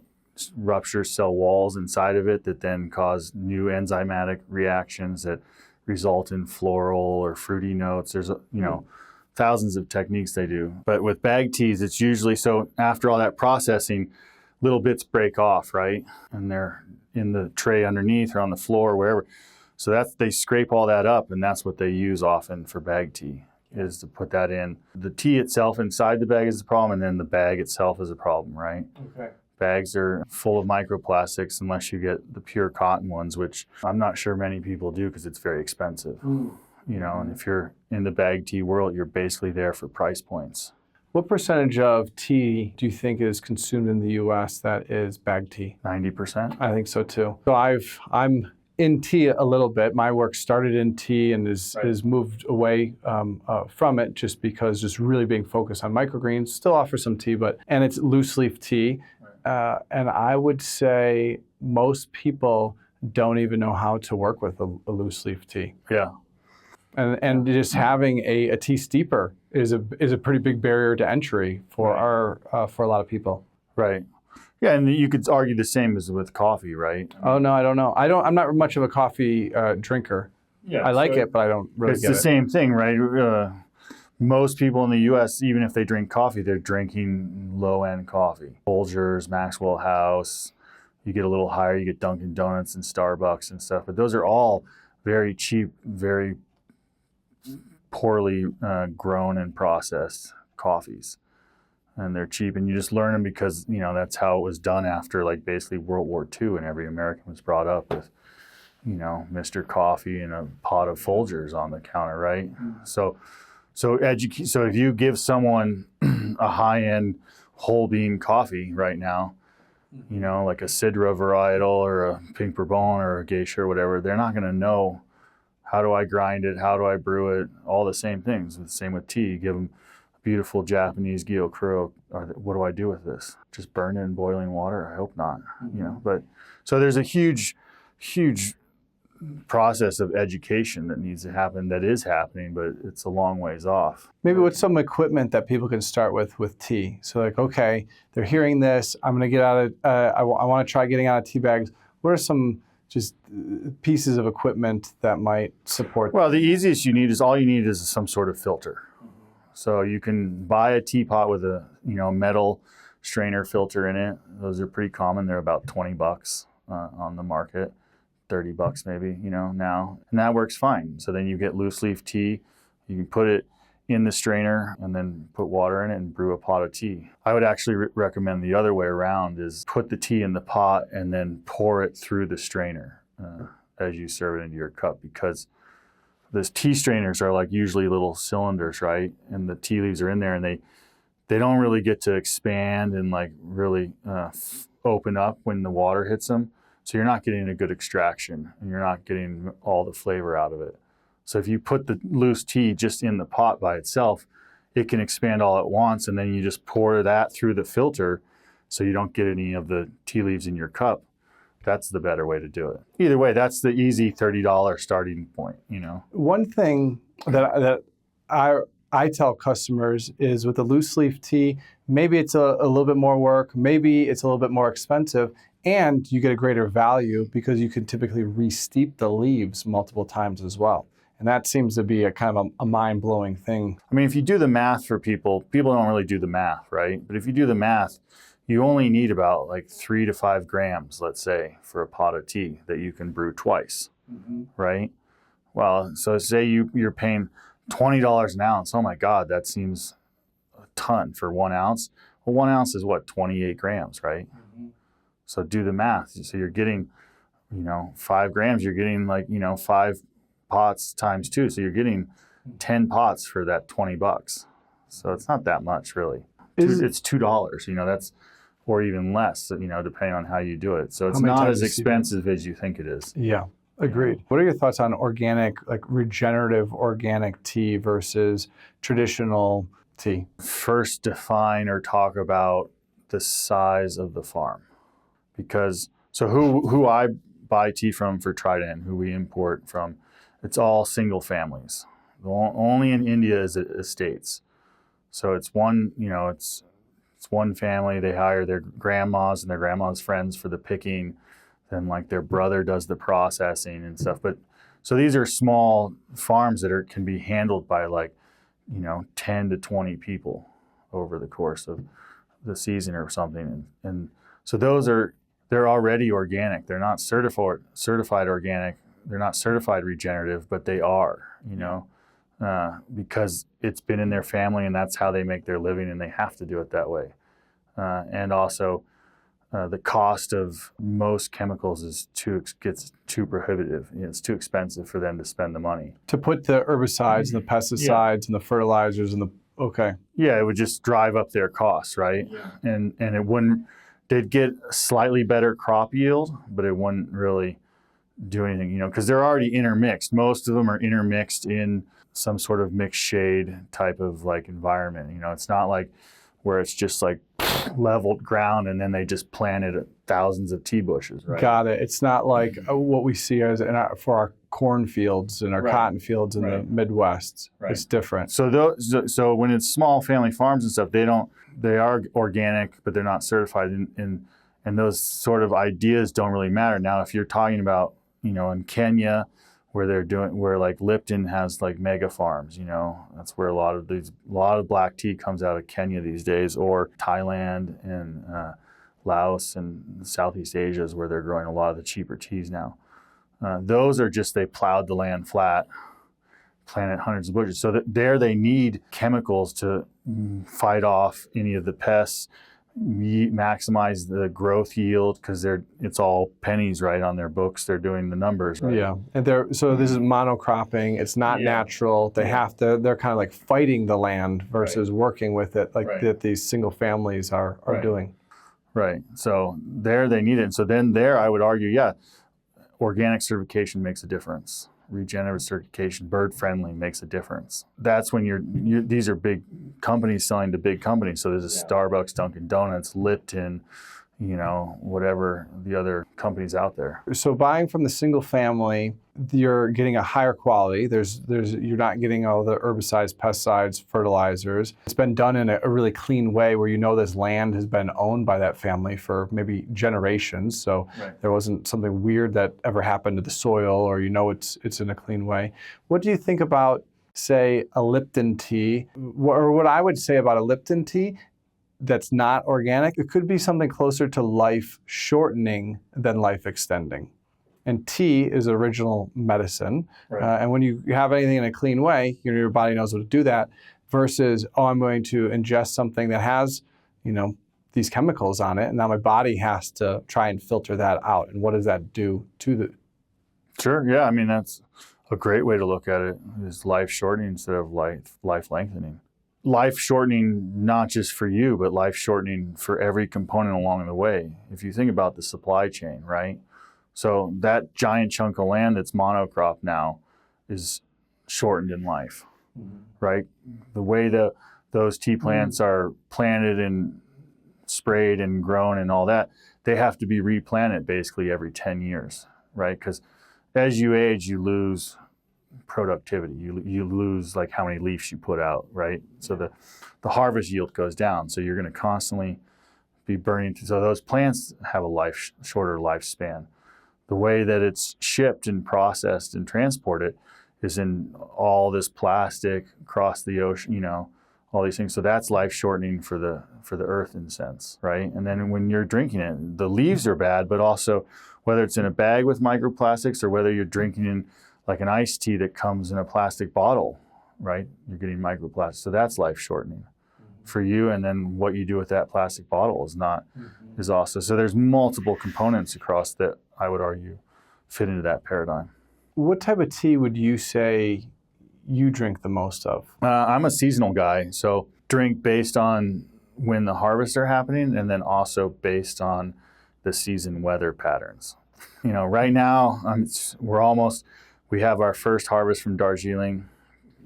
B: ruptures cell walls inside of it that then cause new enzymatic reactions that result in floral or fruity notes. There's thousands of techniques they do. But with bag teas, it's usually, so after all that processing, little bits break off, right? And they're in the tray underneath or on the floor or wherever. So they scrape all that up, and that's what they use often for bag tea, is to put that in. The tea itself inside the bag is the problem, and then the bag itself is a problem, right?
C: Okay.
B: Bags are full of microplastics unless you get the pure cotton ones, which I'm not sure many people do because it's very expensive. And if you're in the bag tea world, you're basically there for price points.
C: What percentage of tea do you think is consumed in the U.S. that is bag tea?
B: 90%.
C: I think so too. So I'm in tea a little bit. My work started in tea and is moved away from it just because just really being focused on microgreens. Still offer some tea, and it's loose leaf tea. And I would say most people don't even know how to work with a loose leaf tea.
B: Yeah.
C: And just having a tea steeper is a pretty big barrier to entry for a lot of people.
B: Right. Yeah, and you could argue the same as with coffee, right?
C: Oh no, I don't know. I'm not much of a coffee drinker. Yeah, I like it, but I don't really get it.
B: It's the same thing, right? Most people in the U.S., even if they drink coffee, they're drinking low-end coffee. Folgers, Maxwell House. You get a little higher, you get Dunkin' Donuts and Starbucks and stuff. But those are all very cheap, very poorly grown and processed coffees. And they're cheap, and you just learn them because, that's how it was done after, basically World War II, and every American was brought up with, Mr. Coffee and a pot of Folgers on the counter, right? So if you give someone a high-end whole bean coffee right now, like a Sidra varietal or a Pink Bourbon or a Geisha or whatever, they're not going to know, how do I grind it, how do I brew it, all the same things. The same with tea. You give them a beautiful Japanese Gyokuro, what do I do with this? Just burn it in boiling water? I hope not. But so there's a huge process of education that needs to happen, that is happening, but it's a long ways off.
C: Maybe with some equipment that people can start with tea. So okay, they're hearing this, I'm going to get out of, I want to try getting out of tea bags. What are some just pieces of equipment that might support?
B: Well, the easiest all you need is some sort of filter. So you can buy a teapot with a metal strainer filter in it. Those are pretty common. They're about $20 on the market. $30 maybe, now. And that works fine. So then you get loose leaf tea. You can put it in the strainer and then put water in it and brew a pot of tea. I would actually recommend the other way around, is put the tea in the pot and then pour it through the strainer as you serve it into your cup, because those tea strainers are usually little cylinders, right? And the tea leaves are in there, and they don't really get to expand and really open up when the water hits them. So you're not getting a good extraction, and you're not getting all the flavor out of it. So if you put the loose tea just in the pot by itself, it can expand all at once, and then you just pour that through the filter so you don't get any of the tea leaves in your cup. That's the better way to do it. Either way, that's the easy $30 starting point,
C: One thing that I tell customers is with the loose leaf tea, maybe it's a little bit more work, maybe it's a little bit more expensive, and you get a greater value because you can typically re-steep the leaves multiple times as well. And that seems to be a kind of a mind-blowing thing.
B: I mean, if you do the math for people don't really do the math, right? But if you do the math, you only need about like 3 to 5 grams, let's say, for a pot of tea that you can brew twice, right? Well, so say you're paying $20 an ounce. Oh my God, that seems a ton for 1 ounce. Well, 1 ounce is what, 28 grams, right? So do the math. So you're getting, 5 grams, you're getting like, 5 pots times 2. So you're getting 10 pots for that $20. So it's not that much really. It's $2, that's, or even less, depending on how you do it. So it's not as expensive as you think it is.
C: Yeah. Agreed. What are your thoughts on organic, like regenerative organic tea versus traditional tea?
B: First, define or talk about the size of the farm. Because, so who I buy tea from for Trident, who we import from, it's all single families. Only in India is it estates. So it's one, it's one family. They hire their grandmas and their grandma's friends for the picking. Then like their brother does the processing and stuff. But so these are small farms that can be handled by like, 10 to 20 people over the course of the season or something. And so they're already organic. They're not certified organic. They're not certified regenerative, but they are, because it's been in their family and that's how they make their living and they have to do it that way. And also, the cost of most chemicals gets too prohibitive. It's too expensive for them to spend the money.
C: To put the herbicides and the pesticides and the fertilizers and
B: Yeah, it would just drive up their costs, right? Yeah. And it wouldn't, they'd get slightly better crop yield, but it wouldn't really do anything, because they're already intermixed. Most of them are intermixed in some sort of mixed shade type of like environment. It's not like where it's just like leveled ground and then they just planted thousands of tea bushes, right?
C: Got it. It's not like what we see as for our cornfields and our cotton fields in the Midwest. Right. It's different.
B: So when it's small family farms and stuff, they are organic, but they're not certified, and those sort of ideas don't really matter. Now, if you're talking about, in Kenya, where like Lipton has like mega farms, that's where a lot of black tea comes out of Kenya these days, or Thailand and Laos and Southeast Asia is where they're growing a lot of the cheaper teas now. Those are just, they plowed the land flat, planted hundreds of bushes. So there they need chemicals to fight off any of the pests, maximize the growth yield, because it's all pennies, right, on their books. They're doing the numbers, right?
C: Yeah, and so this is monocropping. It's not natural. They're kind of like fighting the land versus working with it, like that these single families are doing.
B: Right. So there they need it. And so then I would argue, organic certification makes a difference. Regenerative certification, bird friendly, makes a difference. That's when these are big companies selling to big companies. So there's a Starbucks, Dunkin' Donuts, Lipton, whatever the other companies out there.
C: So buying from the single family, you're getting a higher quality. You're not getting all the herbicides, pesticides, fertilizers. It's been done in a really clean way where this land has been owned by that family for maybe generations. So there wasn't something weird that ever happened to the soil, or it's in a clean way. What do you think about, say, a Lipton tea? Or what I would say about a Lipton tea that's not organic, it could be something closer to life shortening than life extending. And tea is original medicine. Right. And when you have anything in a clean way, your body knows how to do that, versus, I'm going to ingest something that has, these chemicals on it, and now my body has to try and filter that out. And what does that do to the...
B: Sure, yeah. I mean, that's a great way to look at it, is life shortening instead of life lengthening. Life shortening, not just for you, but life shortening for every component along the way. If you think about the supply chain, right? So that giant chunk of land that's monocrop now is shortened in life, right? The way those tea plants are planted and sprayed and grown and all that, they have to be replanted basically every 10 years, right? Because as you age, you lose productivity. You lose like how many leaves you put out, right? So the harvest yield goes down. So you're going to constantly be burning. So those plants have a shorter lifespan. The way that it's shipped and processed and transported is in all this plastic across the ocean, all these things. So that's life shortening for the earth in a sense, right? And then when you're drinking it, the leaves are bad, but also whether it's in a bag with microplastics or whether you're drinking in like an iced tea that comes in a plastic bottle, right? You're getting microplastics. So that's life shortening for you. And then what you do with that plastic bottle is also. So there's multiple components across that I would argue fit into that paradigm.
C: What type of tea would you say you drink the most of?
B: I'm a seasonal guy, so drink based on when the harvests are happening and then also based on the season weather patterns. Right now, we have our first harvest from Darjeeling.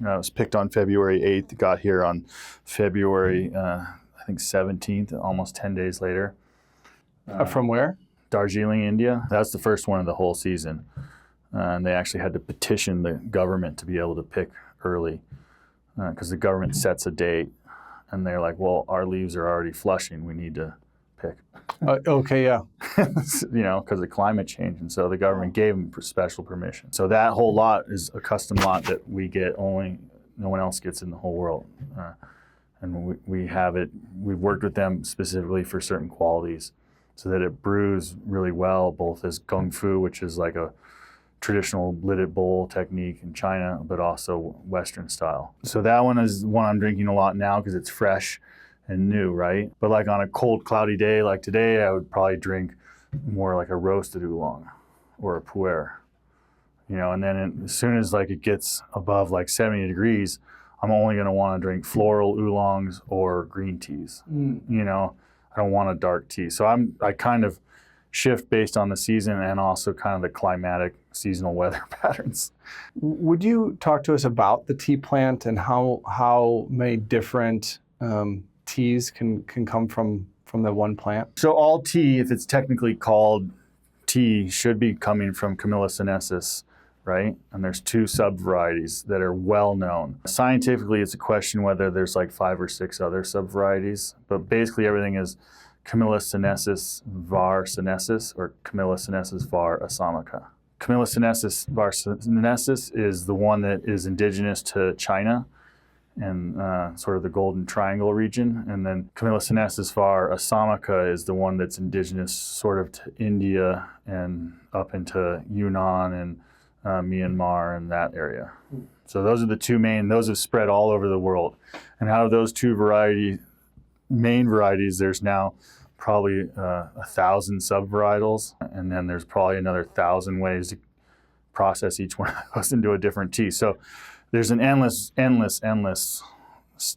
B: It was picked on February 8th, got here on February, 17th, almost 10 days later.
C: From where?
B: Darjeeling, India. That's the first one of the whole season. And they actually had to petition the government to be able to pick early because the government sets a date and they're like, well, our leaves are already flushing. We need to pick.
C: Okay, yeah.
B: Because of climate change. And so the government gave them special permission. So that whole lot is a custom lot that we get only, no one else gets in the whole world. And we have it, we've worked with them specifically for certain qualities so that it brews really well, both as Kung Fu, which is like a traditional lidded bowl technique in China, but also Western style. So that one is one I'm drinking a lot now because it's fresh and new, right? But like on a cold, cloudy day like today, I would probably drink more like a roasted oolong or a pu'er, and then as soon as like it gets above like 70 degrees, I'm only going to want to drink floral oolongs or green teas. I don't want a dark tea. So I kind of shift based on the season and also kind of the climatic seasonal weather patterns.
C: Would you talk to us about the tea plant and how many different teas can come from the one plant?
B: So all tea, if it's technically called tea, should be coming from Camellia sinensis, right? And there's 2 subvarieties that are well known. Scientifically, it's a question whether there's like 5 or 6 other subvarieties, but basically everything is Camellia sinensis var sinensis or Camellia sinensis var assamica. Camellia sinensis var sinensis is the one that is indigenous to China and sort of the Golden Triangle region. And then Camellia sinensis var assamica is the one that's indigenous sort of to India and up into Yunnan and Myanmar and that area. So those are the 2 main, those have spread all over the world. And out of those 2 main varieties, there's now probably 1,000 subvarietals, and then there's probably another 1,000 ways to process each one of those into a different tea. So there's an endless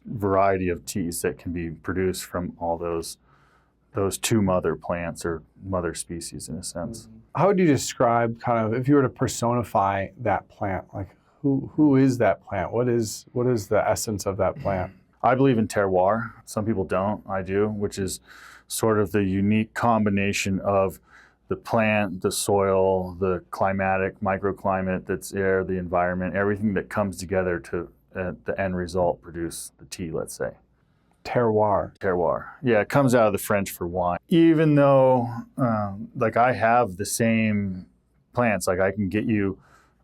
B: variety of teas that can be produced from all those 2 mother plants or mother species in a sense.
C: How would you describe kind of, if you were to personify that plant, like who is that plant? What is the essence of that plant?
B: I believe in terroir. Some people don't. I do, which is sort of the unique combination of the plant, the soil, the climatic, microclimate that's air, the environment, everything that comes together to, at the end result, produce the tea, let's say.
C: Terroir.
B: Terroir. Yeah, it comes out of the French for wine. Even though, like I have the same plants, like I can get you,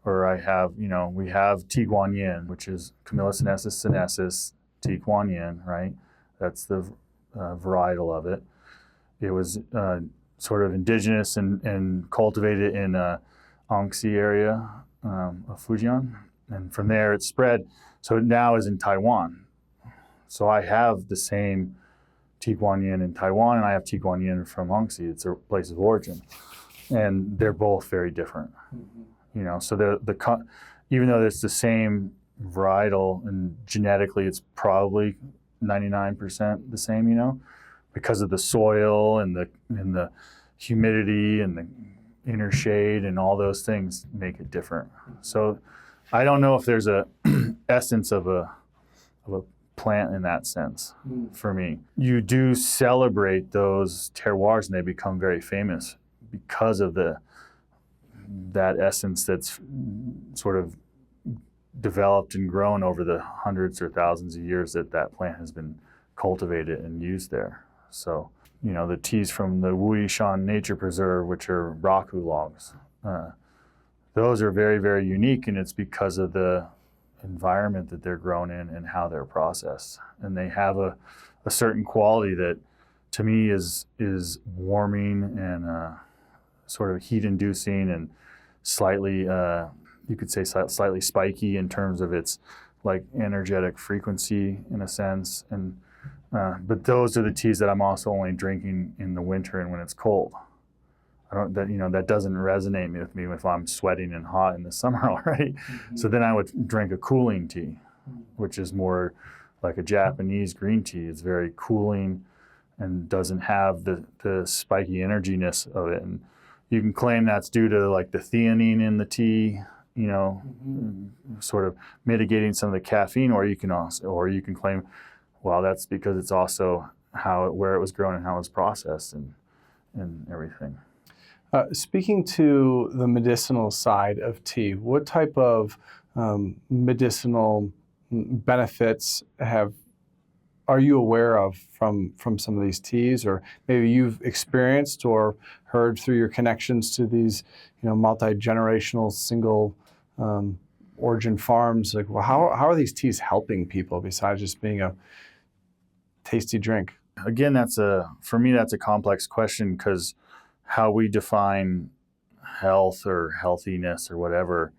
B: or I have, we have Tea Guan Yin, which is Camellia sinensis sinensis, Tea Guan Yin, right? That's the varietal of it. It was sort of indigenous and cultivated in Anxi area of Fujian. And from there it spread. So it now is in Taiwan. So I have the same Tea Guan Yin in Taiwan, and I have Tea Guan Yin from Anxi. It's a place of origin. And they're both very different. So even though it's the same varietal and genetically it's probably 99% the same, because of the soil and the humidity and the inner shade and all those things make it different. So I don't know if there's a essence of a plant in that sense for me. You do celebrate those terroirs, and they become very famous because of that essence that's sort of developed and grown over the hundreds or thousands of years that plant has been cultivated and used there. So, the teas from the Wuishan Nature Preserve, which are raku logs, those are very, very unique, and it's because of the environment that they're grown in and how they're processed. And they have a certain quality that, to me, is warming and sort of heat-inducing and slightly, you could say slightly spiky in terms of its like energetic frequency in a sense. And but those are the teas that I'm also only drinking in the winter and when it's cold. That doesn't resonate with me if I'm sweating and hot in the summer already. Mm-hmm. So then I would drink a cooling tea, which is more like a Japanese green tea. It's very cooling and doesn't have the spiky energiness of it. And you can claim that's due to like the theanine in the tea, sort of mitigating some of the caffeine, or you can claim, well, that's because it's also where it was grown and how it was processed and everything.
C: Speaking to the medicinal side of tea, what type of medicinal benefits are you aware of from some of these teas, or maybe you've experienced or heard through your connections to these, multi-generational single origin farms? Like, well, how are these teas helping people besides just being a tasty drink?
B: Again, for me, that's a complex question, because how we define health or healthiness or whatever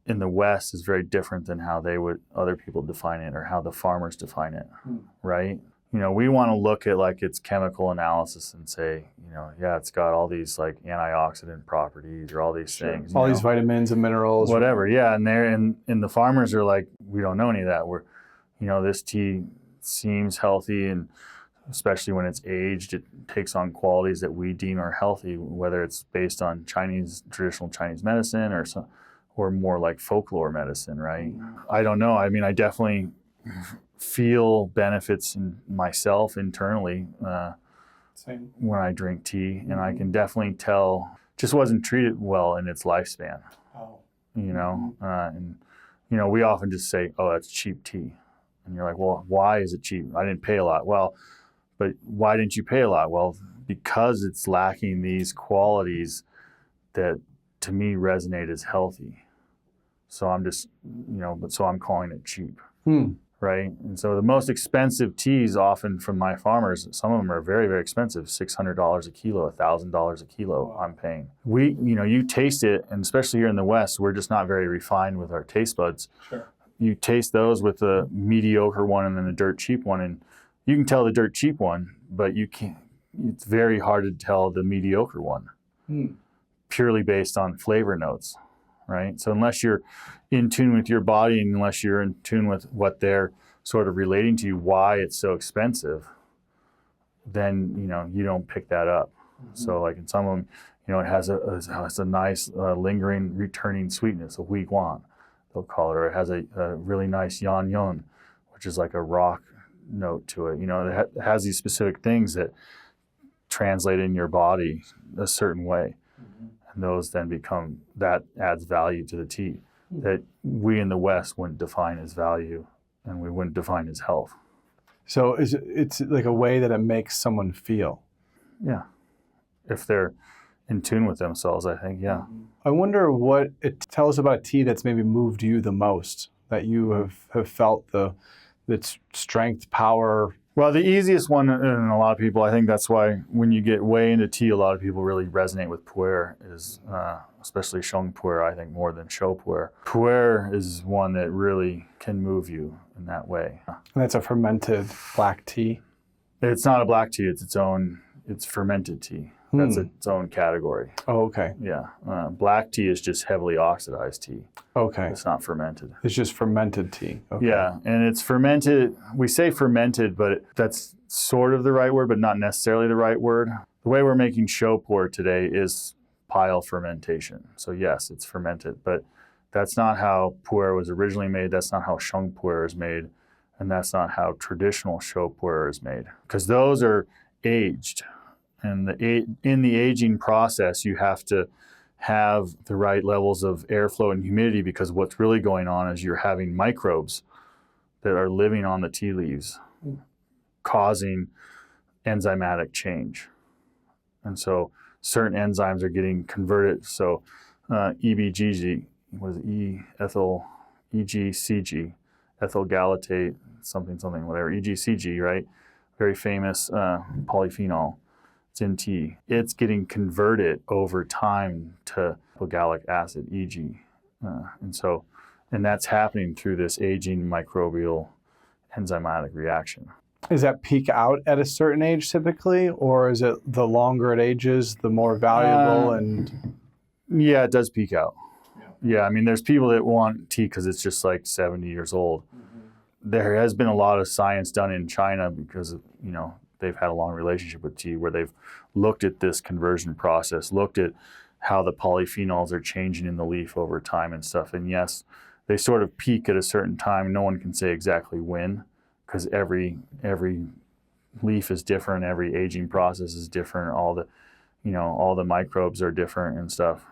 B: in the West is very different than how other people define it, or how the farmers define it, right? We want to look at like its chemical analysis and say, it's got all these like antioxidant properties or all these things.
C: All these vitamins and minerals.
B: Whatever, yeah. And the farmers are like, we don't know any of that. This tea seems healthy, and especially when it's aged, it takes on qualities that we deem are healthy, whether it's based on traditional Chinese medicine or more like folklore medicine, right? I don't know. I mean, I definitely feel benefits in myself internally when I drink tea, and I can definitely tell just wasn't treated well in its lifespan. We often just say, oh, that's cheap tea. And you're like, well, why is it cheap? I didn't pay a lot. Well, but why didn't you pay a lot? Well, because it's lacking these qualities that to me resonate as healthy. So I'm just, so I'm calling it cheap, right? And so the most expensive teas often from my farmers, some of them are very, very expensive, $600 a kilo, $1,000 a kilo I'm paying. You taste it, and especially here in the West, we're just not very refined with our taste buds. Sure. You taste those with a mediocre one and then a dirt cheap one, and you can tell the dirt cheap one, but you can't. It's very hard to tell the mediocre one, purely based on flavor notes, right? So unless you're in tune with your body, and unless you're in tune with what they're sort of relating to you, why it's so expensive, then you don't pick that up. So like in some of them, it has a nice lingering, returning sweetness, a wheat guan, they'll call it, or it has a really nice yan yon, which is like a rock note to it. It has these specific things that translate in your body a certain way, and those then that adds value to the tea that we in the West wouldn't define as value, and we wouldn't define as health.
C: So it's like a way that it makes someone feel.
B: Yeah, if they're in tune with themselves, I think. Yeah.
C: I wonder tell us about a tea that's maybe moved you the most, that you have felt its strength, power.
B: Well, the easiest one, and a lot of people, I think that's why when you get way into tea, a lot of people really resonate with pu'er, is especially sheng pu'er, I think, more than shou pu'er. Pu'er is one that really can move you in that way.
C: And that's a fermented black tea?
B: It's not a black tea, it's fermented tea. That's its own category.
C: Oh, okay.
B: Yeah. Black tea is just heavily oxidized tea.
C: Okay.
B: It's not fermented.
C: It's just fermented tea. Okay.
B: Yeah, and it's fermented. We say fermented, but that's sort of the right word, but not necessarily the right word. The way we're making shou pu'er today is pile fermentation. So yes, it's fermented, but that's not how pu'er was originally made. That's not how sheng pu'er is made. And that's not how traditional show pu'er is made, because those are aged. And in the aging process, you have to have the right levels of airflow and humidity, because what's really going on is you're having microbes that are living on the tea leaves, causing enzymatic change. And so certain enzymes are getting converted. So EBGG, what is it? EGCG, ethyl galatate, something, whatever, EGCG, right? Very famous polyphenol. It's in tea. It's getting converted over time to gallic acid, EG. And that's happening through this aging microbial enzymatic reaction.
C: Is that peak out at a certain age typically, or is it the longer it ages, the more valuable?
B: Yeah, it does peak out. Yeah, I mean, there's people that want tea because it's just like 70 years old. There has been a lot of science done in China because, they've had a long relationship with tea, where they've looked at this conversion process, looked at how the polyphenols are changing in the leaf over time and stuff. And yes, they sort of peak at a certain time. No one can say exactly when, because every leaf is different, every aging process is different, all the microbes are different and stuff.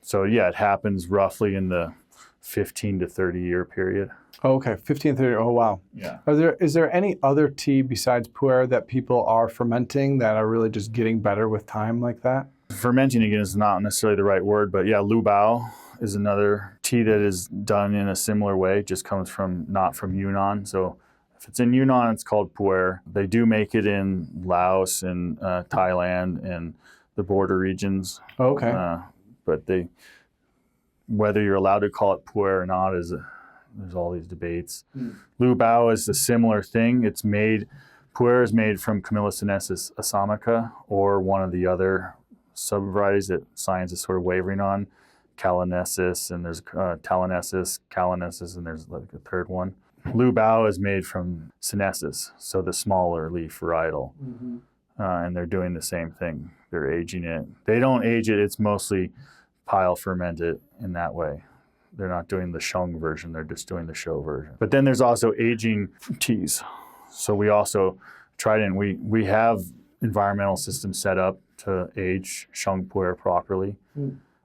B: So yeah, it happens roughly in the 15 to 30 year period.
C: Oh, okay, 15, 30. Oh, wow.
B: Yeah.
C: Is there any other tea besides pu'er that people are fermenting that are really just getting better with time like that?
B: Fermenting, again, is not necessarily the right word, but yeah, Lu Bao is another tea that is done in a similar way, just comes not from Yunnan. So if it's in Yunnan, it's called pu'er. They do make it in Laos and Thailand and the border regions.
C: Okay.
B: But whether you're allowed to call it pu'er or not there's all these debates. Lu Bao is a similar thing. Pu'er is made from Camellia sinensis assamica, or one of the other subvarieties that science is sort of wavering on, Calenensis, and there's Calenensis, and there's like a third one. Lu Bao is made from sinensis, so the smaller leaf varietal. And they're doing the same thing. They're aging it. They don't age it. It's mostly pile ferment it in that way. They're not doing the sheng version. They're just doing the show version. But then there's also aging teas. So we also, Trident, we have environmental systems set up to age sheng pu'er properly,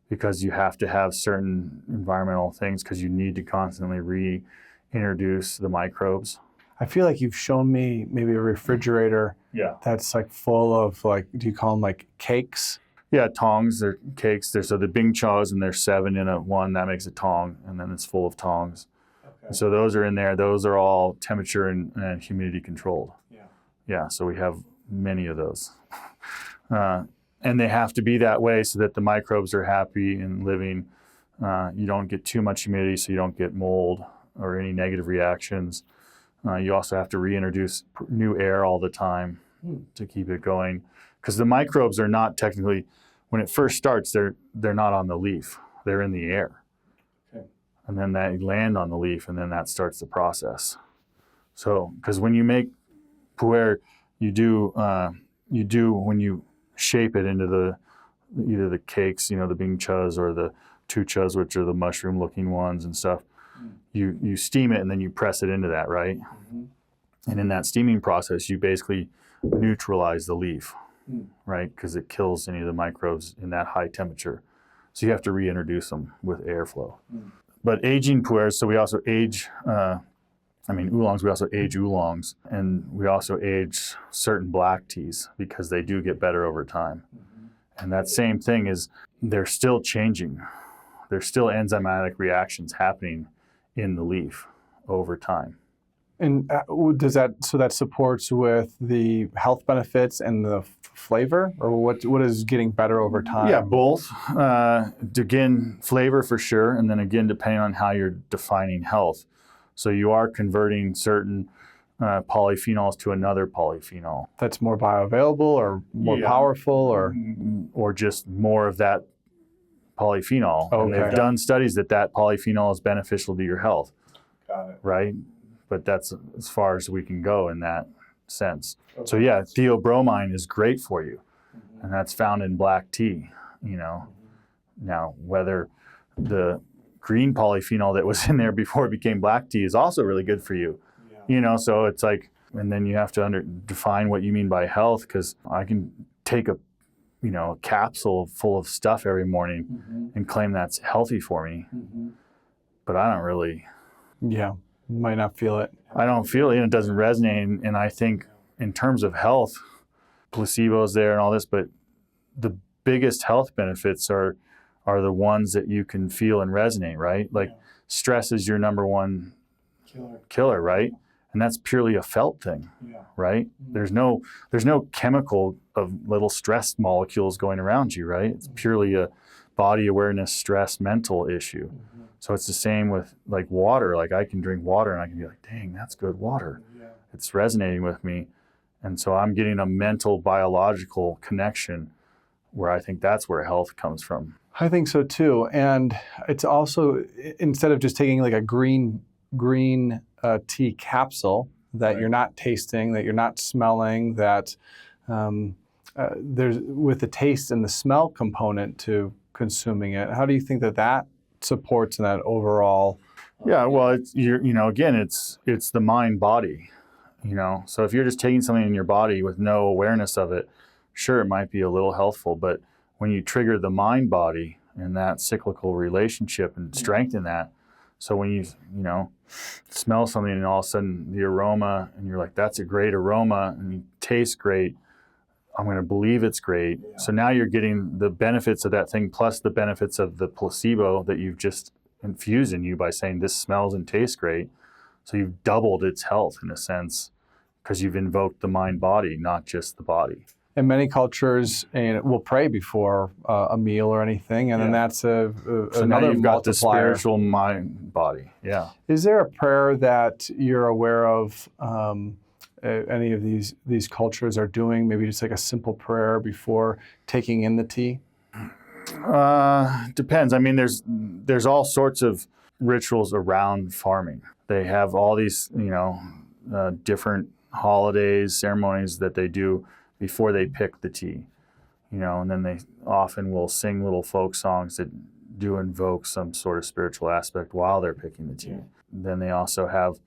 B: because you have to have certain environmental things, because you need to constantly reintroduce the microbes.
C: I feel like you've shown me maybe a refrigerator that's like full of, like, do you call them like cakes?
B: Yeah, tongs, they're cakes. So the bing chas, and there's 7 in a one, that makes a tong, and then it's full of tongs. Okay. So those are in there. Those are all temperature and humidity controlled. Yeah, so we have many of those. And they have to be that way so that the microbes are happy and living. You don't get too much humidity, so you don't get mold or any negative reactions. You also have to reintroduce new air all the time to keep it going, because the microbes are not technically, when it first starts, they're not on the leaf. They're in the air. Okay. And then they land on the leaf, and then that starts the process. So, because when you make pu'er, you do when you shape it into either the cakes, the bing chas, or the tu chas, which are the mushroom-looking ones and stuff. You steam it, and then you press it into that, right? And in that steaming process, you basically neutralize the leaf, right? Because it kills any of the microbes in that high temperature. So you have to reintroduce them with airflow. But aging pu'ers, so we also age, oolongs, we also age oolongs, and we also age certain black teas, because they do get better over time. And that same thing is, they're still changing. There's still enzymatic reactions happening in the leaf over time.
C: And does that supports with the health benefits and the flavor, or what is getting better over time?
B: Yeah, both. Again, flavor for sure, and then again, depending on how you're defining health. So you are converting certain polyphenols to another polyphenol.
C: That's more bioavailable or more powerful,
B: or just more of that polyphenol. Okay. And they've done studies that polyphenol is beneficial to your health.
C: Got it.
B: Right? But that's as far as we can go in that sense. Okay. So yeah, theobromine is great for you. And that's found in black tea, Now, whether the green polyphenol that was in there before it became black tea is also really good for you. You know, so it's like, and then you have to define what you mean by health, because I can take a capsule full of stuff every morning and claim that's healthy for me, but I don't really.
C: Yeah, you might not feel it.
B: I don't feel it. It doesn't resonate. And I think in terms of health, placebo's there and all this, but the biggest health benefits are the ones that you can feel and resonate, right? Like stress is your number one killer, right? And that's purely a felt thing, right? There's no chemical of little stress molecules going around you, right? It's purely a body awareness, stress, mental issue. So it's the same with like water. Like I can drink water and I can be like, dang, that's good water. It's resonating with me. And so I'm getting a mental, biological connection where I think that's where health comes from.
C: I think so too. And it's also, instead of just taking like a green tea capsule that you're not tasting, that you're not smelling, that there's with the taste and the smell component to consuming it. How do you think that supports that overall?
B: Yeah, well, it's again, it's the mind body, So if you're just taking something in your body with no awareness of it, sure, it might be a little healthful, but when you trigger the mind body and that cyclical relationship and strengthen that, so when you smell something and all of a sudden the aroma and you're like, that's a great aroma, and you taste great, I'm going to believe it's great. So now you're getting the benefits of that thing plus the benefits of the placebo that you've just infused in you by saying this smells and tastes great. So you've doubled its health in a sense because you've invoked the mind body, not just the body.
C: In many cultures, and will pray before a meal or anything, and then that's
B: so
C: another
B: now you've got
C: multiplier.
B: the spiritual mind body. Yeah.
C: Is there a prayer that you're aware of? Any of these cultures are doing, maybe just like a simple prayer before taking in the tea?
B: Depends. I mean, there's all sorts of rituals around farming. They have all these, different holidays, ceremonies that they do before they pick the tea, and then they often will sing little folk songs that do invoke some sort of spiritual aspect while they're picking the tea. Then they also have,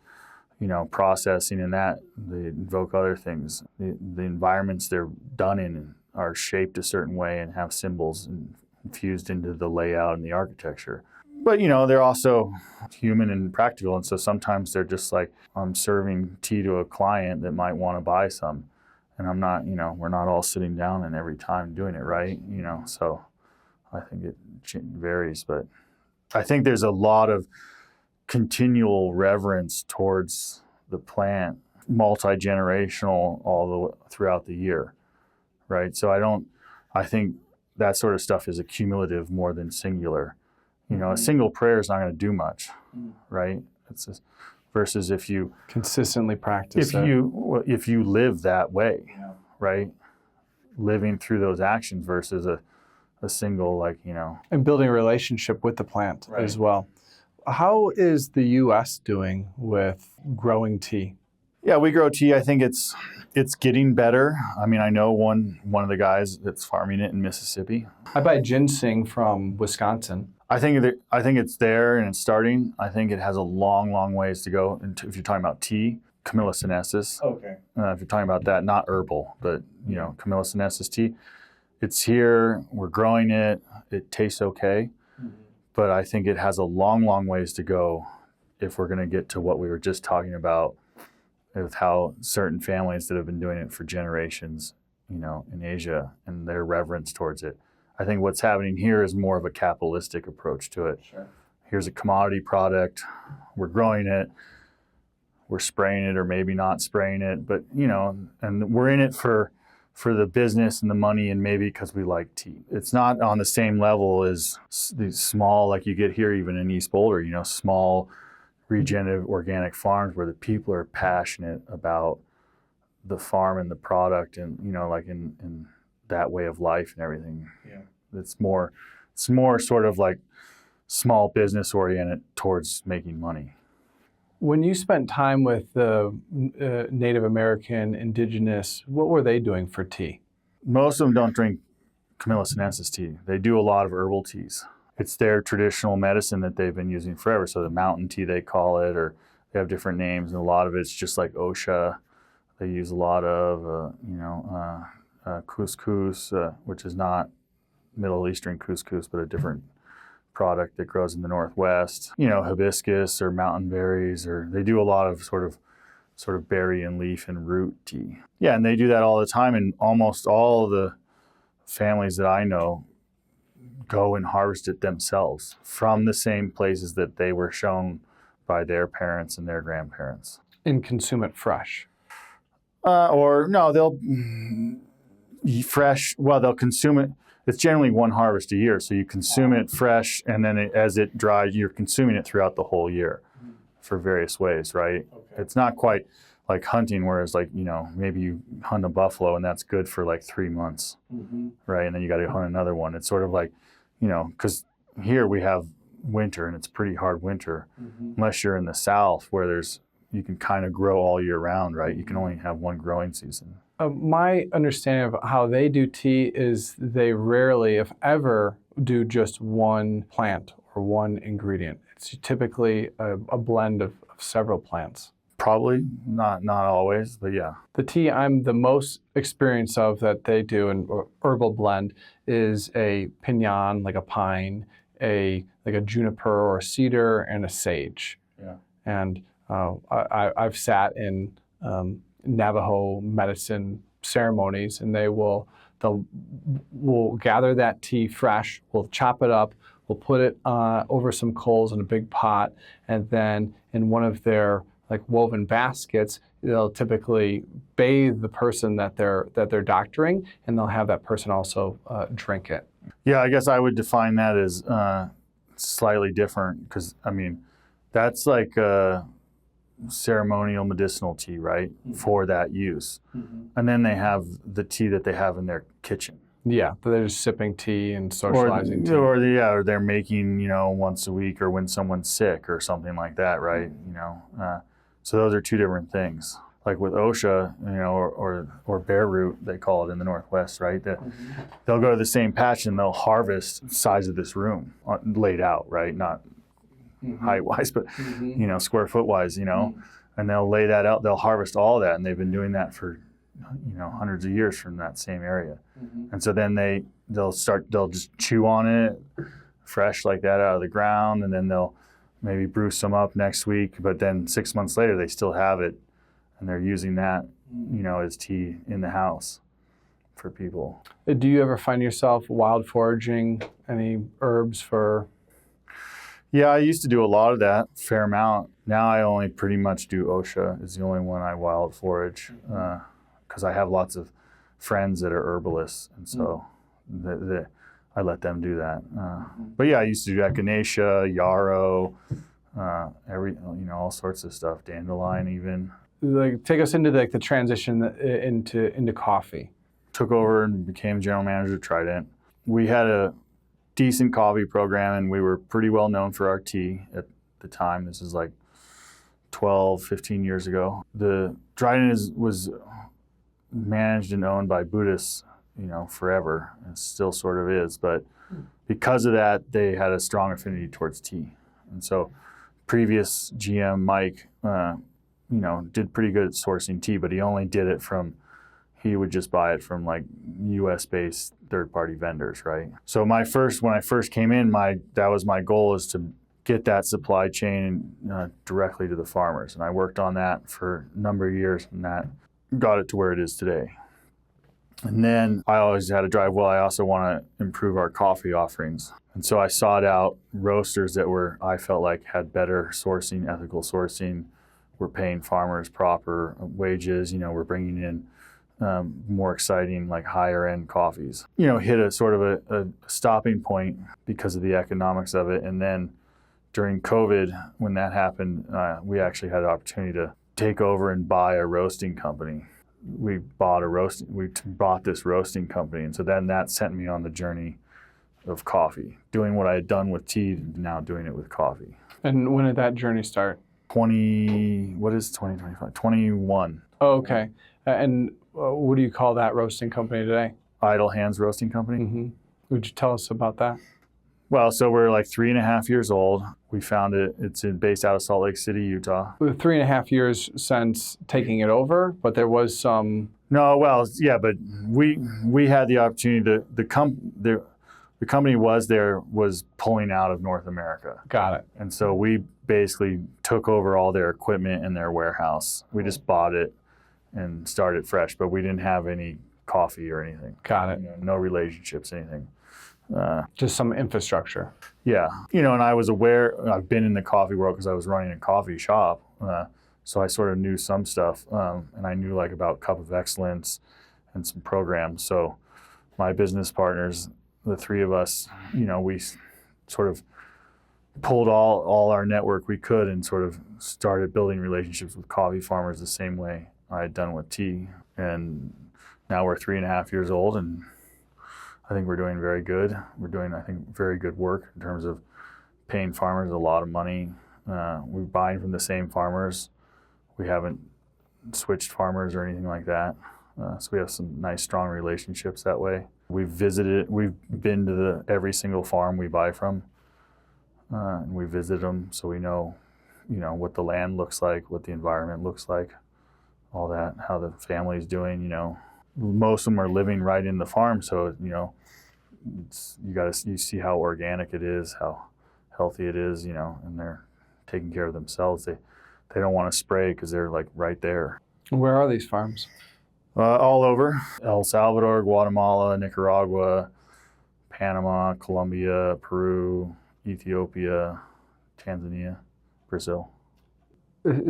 B: processing in that. They invoke other things. The environments they're done in are shaped a certain way and have symbols infused into the layout and the architecture. But, they're also human and practical. And so sometimes they're just like, I'm serving tea to a client that might want to buy some. And I'm not, we're not all sitting down and every time doing it, right? So I think it varies. But I think there's a lot of continual reverence towards the plant, multi-generational throughout the year, right? So I think that sort of stuff is accumulative more than singular. A single prayer is not going to do much, right? It's just, versus if you
C: consistently practice
B: if you live that way, right? Living through those actions versus a single
C: and building a relationship with the plant as well. How is the U.S. doing with growing tea?
B: Yeah, we grow tea. I think it's getting better. I mean, I know one of the guys that's farming it in Mississippi.
C: I buy ginseng from Wisconsin.
B: I think it's there and it's starting. I think it has a long, long ways to go. If you're talking about tea, Camellia sinensis.
C: Okay.
B: If you're talking about that, not herbal, but Camellia sinensis tea. It's here. We're growing it. It tastes okay. But I think it has a long, long ways to go if we're going to get to what we were just talking about with how certain families that have been doing it for generations, in Asia and their reverence towards it. I think what's happening here is more of a capitalistic approach to it.
C: Sure.
B: Here's a commodity product. We're growing it. We're spraying it or maybe not spraying it. But, and we're in it for the business and the money and maybe because we like tea. It's not on the same level as these small, like you get here even in East Boulder, small regenerative organic farms where the people are passionate about the farm and the product and, like in that way of life and everything.
C: Yeah.
B: It's more sort of like small business oriented towards making money.
C: When you spent time with the Native American, Indigenous, what were they doing for tea?
B: Most of them don't drink Camellia sinensis tea. They do a lot of herbal teas. It's their traditional medicine that they've been using forever. So the mountain tea, they call it, or they have different names, and a lot of it's just like OSHA. They use a lot of, couscous, which is not Middle Eastern couscous, but a different product that grows in the Northwest. Hibiscus or mountain berries, or they do a lot of sort of berry and leaf and root tea. Yeah, and they do that all the time, and almost all of the families that I know go and harvest it themselves from the same places that they were shown by their parents and their grandparents.
C: And consume it fresh.
B: Or no, they'll fresh. Well, they'll consume it. It's generally one harvest a year, so you consume it fresh, and then as it dries, you're consuming it throughout the whole year for various ways, right? Okay. It's not quite like hunting, whereas maybe you hunt a buffalo and that's good for like 3 months, right? And then you got to hunt another one. It's sort of like, because here we have winter and it's pretty hard winter, unless you're in the South where you can kind of grow all year round, right? You can only have one growing season.
C: My understanding of how they do tea is they rarely, if ever, do just one plant or one ingredient. It's typically a blend of several plants.
B: Probably, not always, but yeah.
C: The tea I'm the most experienced of that they do, an herbal blend, is a piñon, like a pine, like a juniper or a cedar, and a sage. Yeah. And I've sat in Navajo medicine ceremonies, and they'll gather that tea fresh, we'll chop it up, we'll put it over some coals in a big pot, and then in one of their woven baskets, they'll typically bathe the person that they're doctoring, and they'll have that person also drink it.
B: Yeah, I guess I would define that as slightly different, because that's like ceremonial medicinal tea, right? For that use. And then they have the tea that they have in their kitchen.
C: Yeah, but they're just sipping tea and socializing tea.
B: Or they're making, once a week, or when someone's sick or something like that, right? So those are two different things. Like with OSHA, or bear root, they call it in the Northwest, right? They'll go to the same patch and they'll harvest the size of this room laid out, right? Not height-wise, but square foot-wise, and they'll lay that out. They'll harvest all that, and they've been doing that for hundreds of years from that same area. And so then they'll just chew on it fresh like that out of the ground, and then they'll maybe brew some up next week. But then 6 months later, they still have it, and they're using that as tea in the house for people.
C: Do you ever find yourself wild foraging any herbs for?
B: Yeah, I used to do a lot of that, fair amount. Now I only pretty much do OSHA. Is the only one I wild forage, because I have lots of friends that are herbalists, and so I let them do that. But yeah, I used to do echinacea, yarrow, all sorts of stuff, dandelion even.
C: Take us into the transition into coffee.
B: Took over and became general manager of Trident. We had a decent coffee program, and we were pretty well known for our tea at the time. This is like 12, 15 years ago. The Trident was managed and owned by Buddhists, forever. It still sort of is, but because of that, they had a strong affinity towards tea. And so previous GM, Mike, did pretty good at sourcing tea, but he only did it he would just buy it from US-based third-party vendors, right? So when I first came in, that was my goal, is to get that supply chain directly to the farmers. And I worked on that for a number of years, and that got it to where it is today. And then I always had to drive, I also want to improve our coffee offerings. And so I sought out roasters that I felt like had better sourcing, ethical sourcing, were paying farmers proper wages, we're bringing in more exciting, higher end coffees. Hit a sort of a stopping point because of the economics of it. And then during COVID, when that happened, we actually had an opportunity to take over and buy a roasting company. We bought this roasting company, and so then that sent me on the journey of coffee, doing what I had done with tea, now doing it with coffee.
C: And when did that journey start?
B: 2025? 21.
C: Oh, okay. And what do you call that roasting company today?
B: Idle Hands Roasting Company.
C: Would you tell us about that?
B: Well, so we're like 3.5 years old. We found it. It's based out of Salt Lake City, Utah.
C: 3.5 years since taking it over, but there was some.
B: No, well, yeah, but we had the opportunity. The company was pulling out of North America.
C: Got it.
B: And so we basically took over all their equipment in their warehouse. We just bought it and started fresh, but we didn't have any coffee or anything.
C: Got it.
B: No relationships, anything.
C: Just some infrastructure.
B: Yeah. And I was aware, I've been in the coffee world because I was running a coffee shop. So I sort of knew some stuff. And I knew like about Cup of Excellence and some programs. So my business partners, the three of us, we sort of pulled all our network we could and sort of started building relationships with coffee farmers the same way I had done with tea. And now we're 3.5 years old, and I think we're doing very good. We're doing, I think, very good work in terms of paying farmers a lot of money. We're buying from the same farmers. We haven't switched farmers or anything like that. So we have some nice, strong relationships that way. We've been to every single farm we buy from, and we visit them, so we know, what the land looks like, what the environment looks like, all that, how the family's doing. Most of them are living right in the farm, so you see how organic it is, how healthy it is, and they're taking care of themselves. They don't want to spray because they're like right there.
C: Where are these farms?
B: All over. El Salvador, Guatemala, Nicaragua, Panama, Colombia, Peru, Ethiopia, Tanzania, Brazil.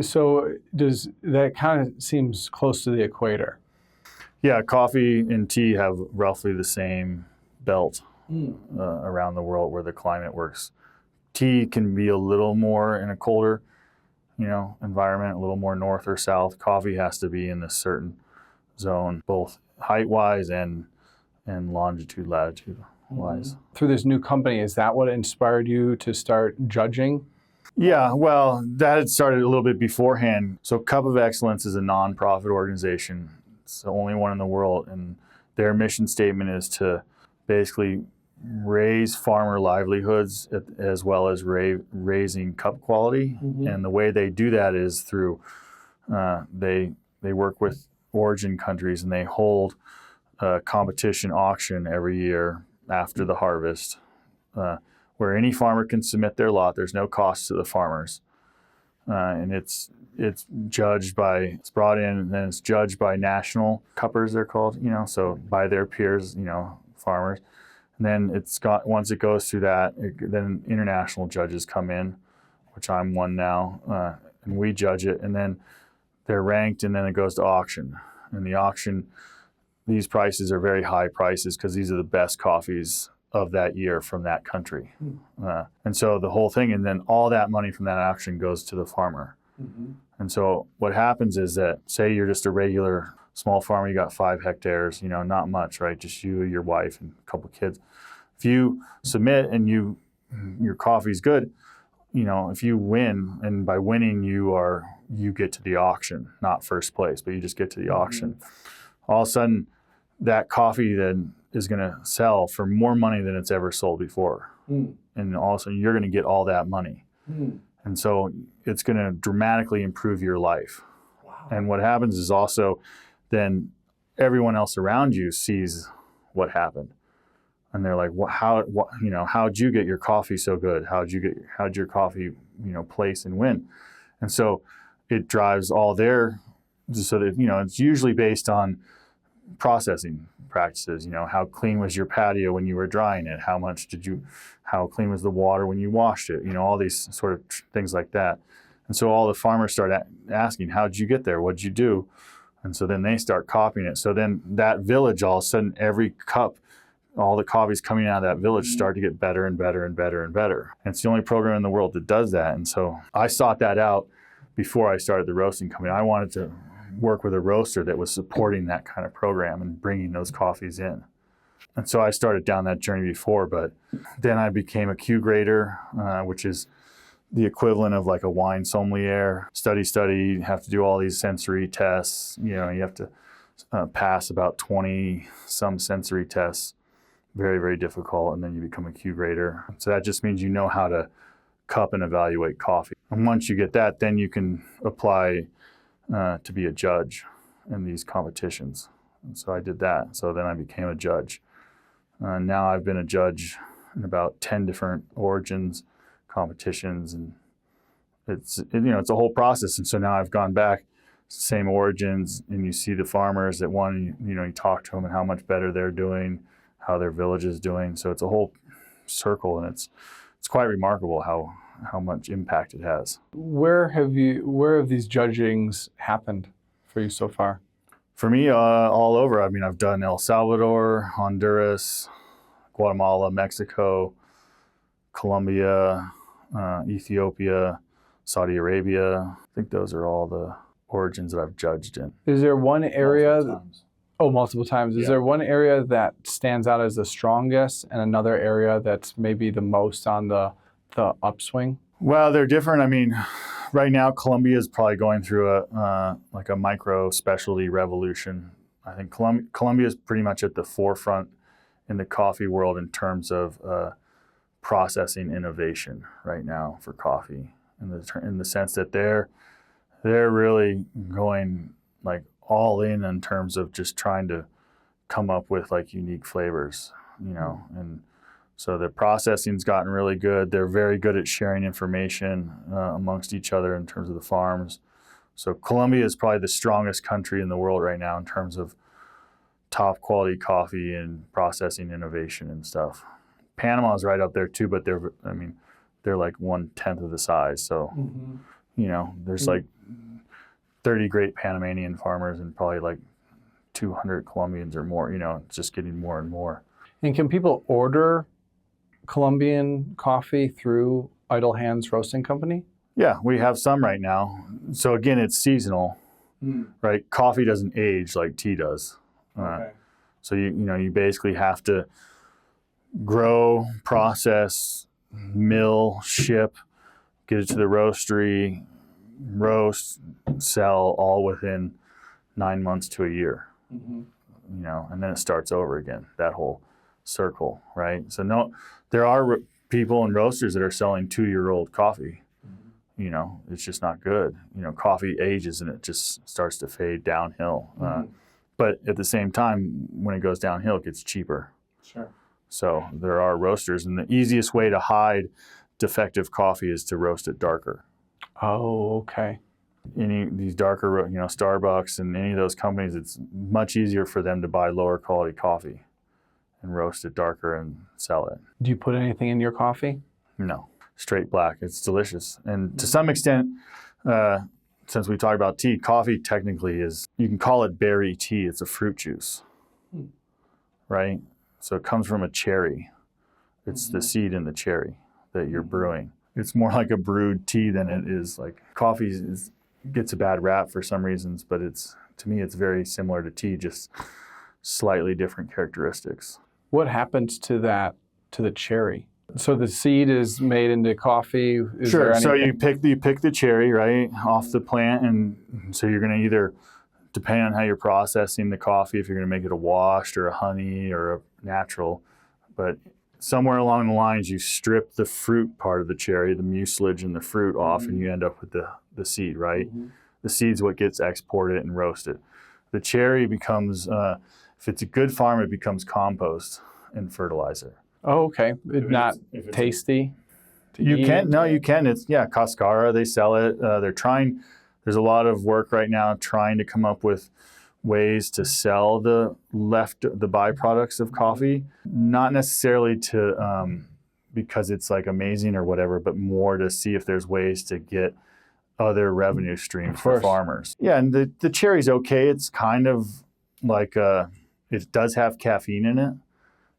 C: So does that kind of seems close to the equator?
B: Yeah, coffee and tea have roughly the same belt around the world where the climate works. Tea can be a little more in a colder, environment, a little more north or south. Coffee has to be in a certain zone, both height-wise and longitude, latitude-wise.
C: Through this new company, is that what inspired you to start judging?
B: Yeah, well, that had started a little bit beforehand. So Cup of Excellence is a nonprofit organization. It's the only one in the world, and their mission statement is to basically raise farmer livelihoods as well as raising cup quality. Mm-hmm. And the way they do that is through they work with origin countries, and they hold a competition auction every year after the harvest, where any farmer can submit their lot. There's no cost to the farmers, and it's brought in, and then it's judged by national cuppers, they're called, so by their peers, farmers. And then once it goes through that, then international judges come in, which I'm one now, and we judge it, and then they're ranked, and then it goes to auction. And the auction, these prices are very high prices because these are the best coffees of that year from that country. And so the whole thing, and then all that money from that auction goes to the farmer. Mm-hmm. And so what happens is that, say you're just a regular small farmer, you got 5 hectares, not much, right? Just you, your wife, and a couple kids. If you submit and your coffee's good, if you win, and by winning you get to the auction, not first place, but you just get to the auction. All of a sudden, that coffee then is going to sell for more money than it's ever sold before. And all of a sudden, you're going to get all that money. And so it's going to dramatically improve your life. Wow. And what happens is also then everyone else around you sees what happened. And they're like, how'd you get your coffee so good? How'd your coffee, place and win? And so it drives all so that, it's usually based on processing practices. How clean was your patio when you were drying it? How clean was the water when you washed it? All these sort of things like that. And so all the farmers start asking, how'd you get there? What'd you do? And so then they start copying it. So then that village, all of a sudden, every cup, all the coffees coming out of that village start to get better and better and better and better. And it's the only program in the world that does that. And so I sought that out before I started the roasting company. I wanted to work with a roaster that was supporting that kind of program and bringing those coffees in. And so I started down that journey before, but then I became a Q grader, which is the equivalent of like a wine sommelier. Study, you have to do all these sensory tests. You have to pass about 20 some sensory tests very, very difficult, and then you become a Q grader. So that just means you know how to cup and evaluate coffee. And once you get that, then you can apply to be a judge in these competitions. And so I did that. So then I became a judge. Now I've been a judge in about 10 different origins competitions, and it's a whole process. And so now I've gone back, same origins, and you see the farmers that won, you talk to them and how much better they're doing, how their village is doing. So it's a whole circle, and it's quite remarkable how much impact it has.
C: Where have these judgings happened for you so far?
B: For me, all over. I mean, I've done El Salvador, Honduras, Guatemala, Mexico, Colombia, Ethiopia, Saudi Arabia. I think those are all the origins that I've judged in.
C: Is there one area? Multiple times. Is
B: Yeah.
C: there one area that stands out as the strongest and another area that's maybe the most on the upswing?
B: Well, they're different. I mean, right now, Colombia is probably going through a micro specialty revolution. I think Colombia is pretty much at the forefront in the coffee world in terms of processing innovation right now for coffee, in the sense that they're really going like all in terms of just trying to come up with like unique flavors, and so the processing's gotten really good. They're very good at sharing information amongst each other in terms of the farms. So Colombia is probably the strongest country in the world right now in terms of top quality coffee and processing innovation and stuff. Panama's right up there too, but they're like 1/10 of the size. So, there's like 30 great Panamanian farmers and probably like 200 Colombians or more. It's just getting more and more.
C: And can people order Colombian coffee through Idle Hands Roasting Company?
B: Yeah, we have some right now. So again, it's seasonal, right? Coffee doesn't age like tea does.
C: Okay.
B: So you basically have to grow, process, mill, ship, get it to the roastery, roast, sell, all within 9 months to a year. And then it starts over again, that whole circle, right? So there are people and roasters that are selling 2-year-old coffee. It's just not good. Coffee ages and it just starts to fade downhill. But at the same time, when it goes downhill, it gets cheaper.
C: Sure.
B: So there are roasters, and the easiest way to hide defective coffee is to roast it darker.
C: Oh, okay.
B: These darker, Starbucks and any of those companies, it's much easier for them to buy lower quality coffee and roast it darker and sell it.
C: Do you put anything in your coffee?
B: No, straight black. It's delicious. And to some extent, since we talked about tea, coffee technically you can call it berry tea. It's a fruit juice, right? So it comes from a cherry. It's the seed in the cherry that you're brewing. It's more like a brewed tea than it is like coffee gets a bad rap for some reasons, but to me, it's very similar to tea, just slightly different characteristics.
C: What happens to the cherry? So the seed is made into coffee?
B: Sure. So you pick the cherry, right, off the plant, and so you're going to either, depending on how you're processing the coffee, if you're going to make it a washed or a honey or a natural, but somewhere along the lines, you strip the fruit part of the cherry, the mucilage and the fruit off, and you end up with the seed, right? The seed's what gets exported and roasted. The cherry becomes, if it's a good farm, it becomes compost and fertilizer.
C: Oh, okay. It's not tasty to
B: you
C: eat?
B: You can. It's, Cascara, they sell it. There's a lot of work right now trying to come up with ways to sell the byproducts of coffee, not necessarily because it's like amazing or whatever, but more to see if there's ways to get other revenue streams for farmers. Yeah, and the cherry's okay. It's kind of like it does have caffeine in it,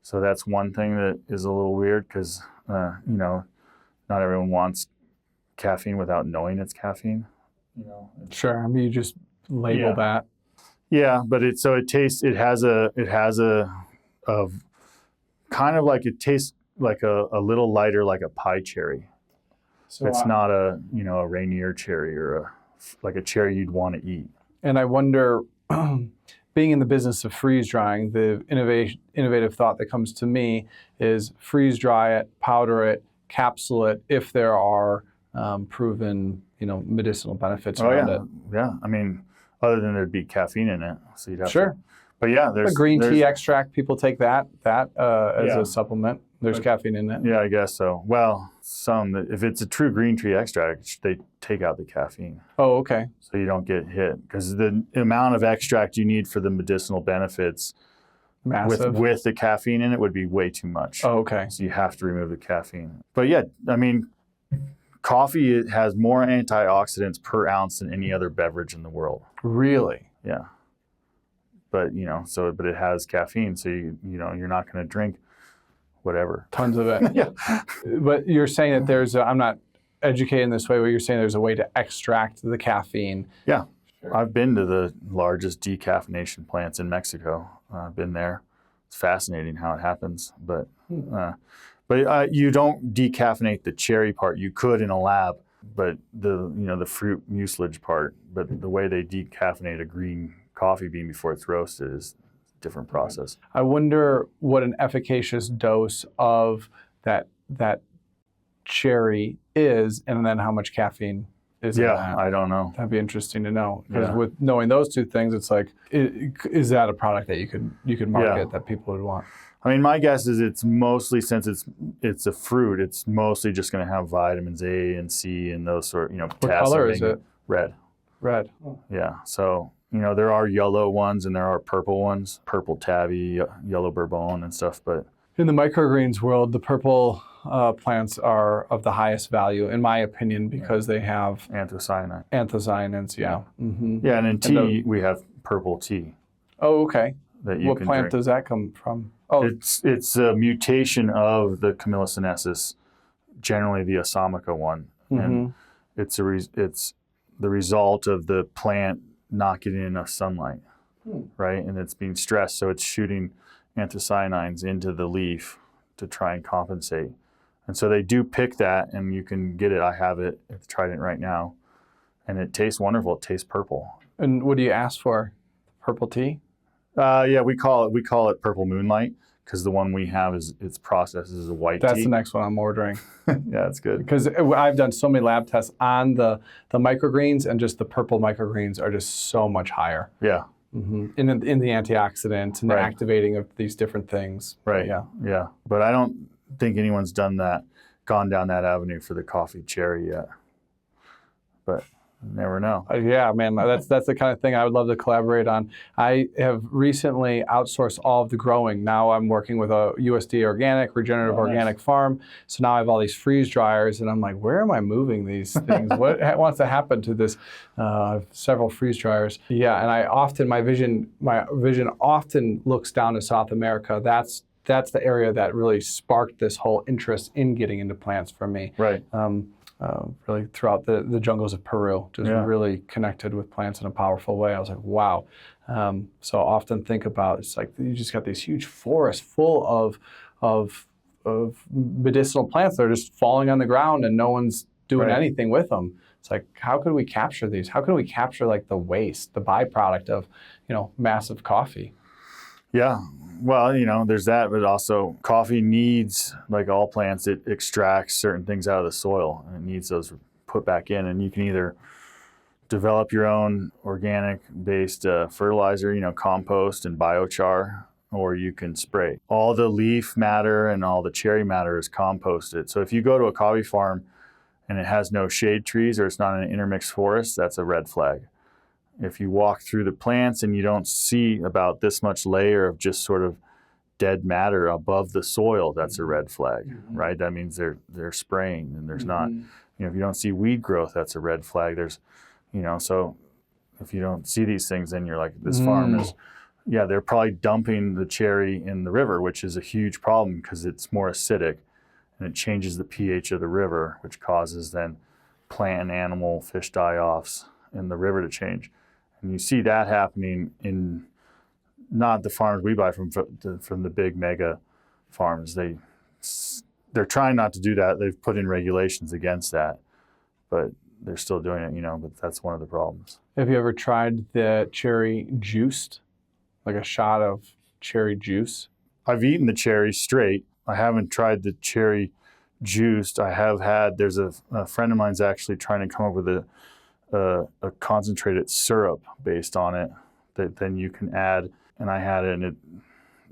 B: so that's one thing that is a little weird because not everyone wants caffeine without knowing it's caffeine.
C: Sure. I mean, you just label that.
B: Yeah, but it tastes. It has a kind of like, it tastes like a little lighter, like a pie cherry. So it's not a Rainier cherry or like a cherry you'd want to eat.
C: And I wonder, being in the business of freeze drying, the innovative thought that comes to me is freeze dry it, powder it, capsule it if there are proven, medicinal benefits around it.
B: Yeah. I mean, other than there'd be caffeine in it, so you'd have
C: Sure.
B: to. But yeah, there's
C: a green tea extract. People take that as a supplement. There's caffeine in it.
B: Yeah, I guess so. Well, if it's a true green tea extract, they take out the caffeine.
C: Oh, okay.
B: So you don't get hit, because the amount of extract you need for the medicinal benefits with the caffeine in it would be way too much.
C: Oh, okay.
B: So you have to remove the caffeine. But yeah, I mean, coffee, it has more antioxidants per ounce than any other beverage in the world.
C: Really?
B: Yeah. But but it has caffeine, so you're not going to drink whatever.
C: Tons of it.
B: Yeah.
C: But you're saying that I'm not educated in this way, but you're saying there's a way to extract the caffeine.
B: Yeah. Sure. I've been to the largest decaffeination plants in Mexico. I've been there. It's fascinating how it happens, but you don't decaffeinate the cherry part. You could in a lab, but the fruit mucilage part. But the way they decaffeinate a green coffee bean before it's roasted is a different process.
C: I wonder what an efficacious dose of that cherry is, and then how much caffeine is in that.
B: Yeah, I don't know.
C: That'd be interesting to know, because with knowing those two things, it's like, is that a product that you could market that people would want?
B: I mean, my guess is it's mostly, since it's a fruit, it's mostly just going to have vitamins A and C and those sort.
C: What color is it?
B: Red.
C: Red. Oh.
B: Yeah. So there are yellow ones and there are purple ones, purple tabby, yellow bourbon and stuff. But
C: in the microgreens world, the purple plants are of the highest value, in my opinion, because they have anthocyanins. Yeah. Mm-hmm.
B: Yeah, and in tea we have purple tea.
C: Oh, okay.
B: What
C: plant
B: drink.
C: Does that come from? Oh,
B: it's a mutation of the Camellia sinensis, generally the Assamica one, and it's the result of the plant not getting enough sunlight, right? And it's being stressed, so it's shooting anthocyanins into the leaf to try and compensate. And so they do pick that, and you can get it. I have it at the Trident right now, and it tastes wonderful. It tastes purple.
C: And what do you ask for? Purple tea?
B: Yeah, we call it purple moonlight, because the one we have its processed as a white tea.
C: That's the next one I'm ordering.
B: Yeah, that's good.
C: Because I've done so many lab tests on the microgreens, and just the purple microgreens are just so much higher.
B: Yeah.
C: Mm-hmm. In the antioxidants and the activating of these different things.
B: Right. Yeah. But I don't think anyone's gone down that avenue for the coffee cherry yet. But you never know.
C: Yeah, man, that's the kind of thing I would love to collaborate on. I have recently outsourced all of the growing. Now I'm working with a USDA organic, regenerative organic farm. So now I have all these freeze dryers, and I'm like, where am I moving these things? What wants to happen to this? I have several freeze dryers. Yeah, and my vision often looks down to South America. That's the area that really sparked this whole interest in getting into plants for me.
B: Right.
C: Really throughout the jungles of Peru, just really connected with plants in a powerful way. I was like, wow. So I often think about, it's like you just got these huge forests full of medicinal plants that are just falling on the ground and no one's doing anything with them. It's like, how could we capture these? How can we capture like the waste, the byproduct of, massive coffee?
B: Yeah. Well, there's that, but also coffee needs, like all plants, it extracts certain things out of the soil, and it needs those put back in. And you can either develop your own organic-based fertilizer, compost and biochar, or you can spray. All the leaf matter and all the cherry matter is composted. So if you go to a coffee farm and it has no shade trees or it's not an intermixed forest, that's a red flag. If you walk through the plants and you don't see about this much layer of just sort of dead matter above the soil, that's a red flag, right? That means they're spraying, and there's not, if you don't see weed growth, that's a red flag. There's, so if you don't see these things, then you're like, this farm is, they're probably dumping the cherry in the river, which is a huge problem because it's more acidic and it changes the pH of the river, which causes then plant and animal fish die-offs in the river to change. And you see that happening in not the farms we buy from the big mega farms. They're trying not to do that. They've put in regulations against that, but they're still doing it, but that's one of the problems.
C: Have you ever tried the cherry juiced? like a shot of cherry juice?
B: I've eaten the cherry straight. I haven't tried the cherry juiced. I have had, there's a friend of mine's actually trying to come up with a concentrated syrup based on it that then you can add. And I had it, and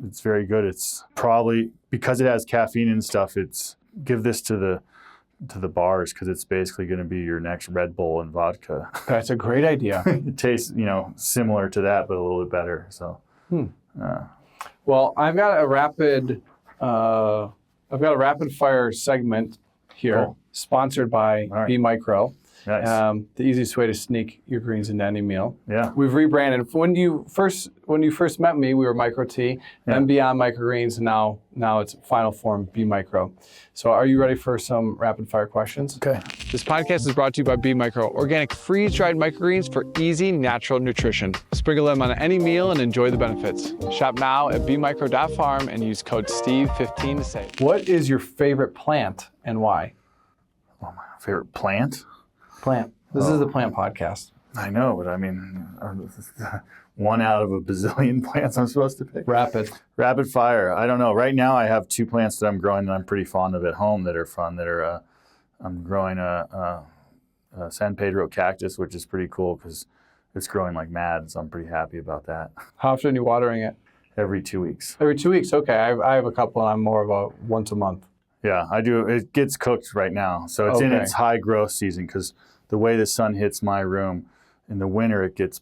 B: it's very good. It's probably, because it has caffeine and stuff, give this to the bars, because it's basically going to be your next Red Bull and vodka.
C: That's a great idea.
B: It tastes, similar to that, but a little bit better. So,
C: well, I've got a rapid fire segment here,
B: Cool.
C: sponsored by
B: All right.
C: B Micro.
B: Nice.
C: The easiest way to sneak your greens into any meal.
B: Yeah.
C: We've rebranded. When you first met me, we were Micro T, then Beyond Microgreens, and now it's final form B Micro. So are you ready for some rapid fire questions?
B: Okay.
A: This podcast is brought to you by B Micro, organic freeze-dried microgreens for easy, natural nutrition. Sprinkle them on any meal and enjoy the benefits. Shop now at bmicro.farm and use code STEVE15 to save.
C: What is your favorite plant and why?
B: Oh, my favorite plant?
C: Plant. This is the plant podcast.
B: I know, but I mean, one out of a bazillion plants I'm supposed to pick. Rapid fire. I don't know. Right now, I have 2 plants that I'm growing that I'm pretty fond of at home that are fun. I'm growing a San Pedro cactus, which is pretty cool because it's growing like mad. So I'm pretty happy about that.
C: How often are you watering it?
B: Every 2 weeks.
C: Every 2 weeks. Okay. I have a couple, and I'm more of a once a month.
B: Yeah, I do. It gets cooked right now. So it's in its high growth season, because the way the sun hits my room, in the winter it gets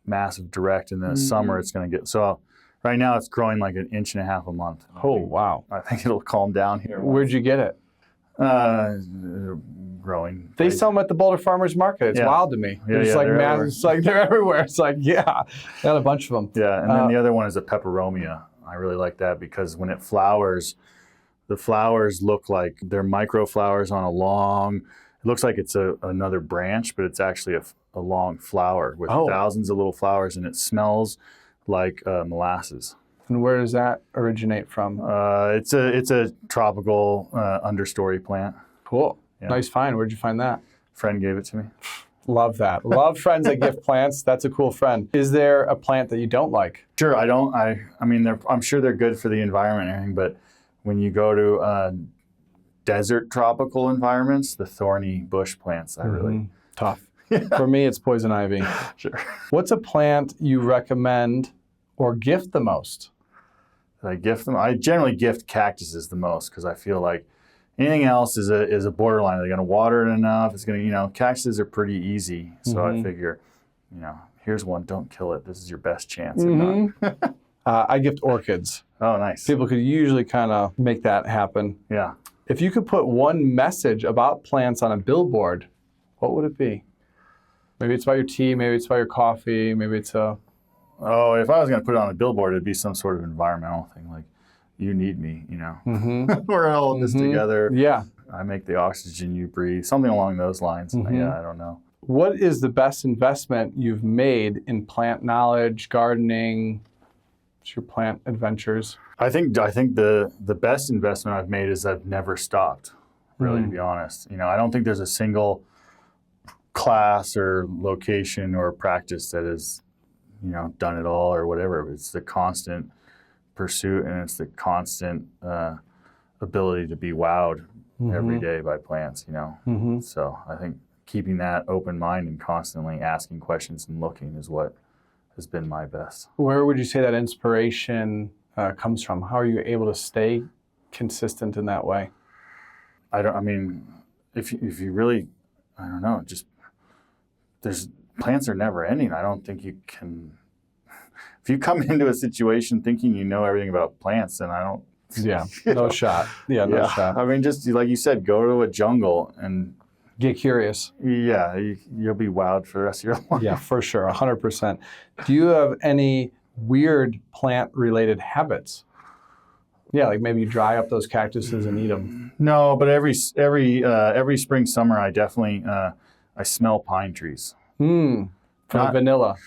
B: massive direct, and in the summer it's going to get, so right now it's growing like 1.5 inches a month.
C: Oh, wow.
B: I think it'll calm down here.
C: Where'd you get it?
B: Growing.
C: They sell them at the Boulder Farmers Market. It's wild to me.
B: Yeah,
C: it's like
B: they're
C: massive.
B: everywhere.
C: It's like they're everywhere. It's like, they got a bunch of them.
B: Yeah, and then the other one is a peperomia. I really like that because when it flowers, the flowers look like they're micro flowers on a long, it looks like it's another branch, but it's actually a long flower with thousands of little flowers, and it smells like molasses.
C: And where does that originate from?
B: It's a tropical understory plant.
C: Cool.
B: Yeah.
C: Nice find. Where'd you find that?
B: Friend gave it to me.
C: Love that. Love friends that gift plants. That's a cool friend. Is there a plant that you don't like?
B: Sure, I don't. I mean, I'm sure they're good for the environment and everything, but when you go to desert tropical environments, the thorny bush plants, I really
C: tough. For me, it's poison ivy.
B: Sure.
C: What's a plant you recommend or gift the most?
B: I gift them. I generally gift cactuses the most because I feel like anything else is a borderline. Are they going to water it enough? It's going to, cactuses are pretty easy. So I figure, here's one. Don't kill it. This is your best chance.
C: I gift orchids.
B: Oh, nice.
C: People could usually kind of make that happen.
B: Yeah.
C: If you could put one message about plants on a billboard, what would it be? Maybe it's about your tea, maybe it's about your coffee, maybe it's a...
B: Oh, if I was going to put it on a billboard, it'd be some sort of environmental thing, like, you need me, We're all in this together.
C: Yeah.
B: I make the oxygen you breathe, something along those lines. Yeah, I don't know.
C: What is the best investment you've made in plant knowledge, gardening, your plant adventures?
B: I think the best investment I've made is I've never stopped, really, to be honest. I don't think there's a single class or location or practice that has, done it all or whatever. It's the constant pursuit, and it's the constant ability to be wowed every day by plants, So I think keeping that open mind and constantly asking questions and looking is what has been my best.
C: Where would you say that inspiration comes from? How are you able to stay consistent in that way?
B: If you really, I don't know, plants are never ending. I don't think you can, if you come into a situation thinking you know everything about plants, then I don't.
C: Yeah, no shot. Yeah, no shot.
B: Just like you said, go to a jungle and
C: get curious.
B: Yeah, you'll be wowed for the rest of your life.
C: Yeah, for sure, 100%. Do you have any weird plant-related habits? Yeah, like maybe you dry up those cactuses and eat them.
B: No, but every spring, summer, I definitely I smell pine trees.
C: From vanilla.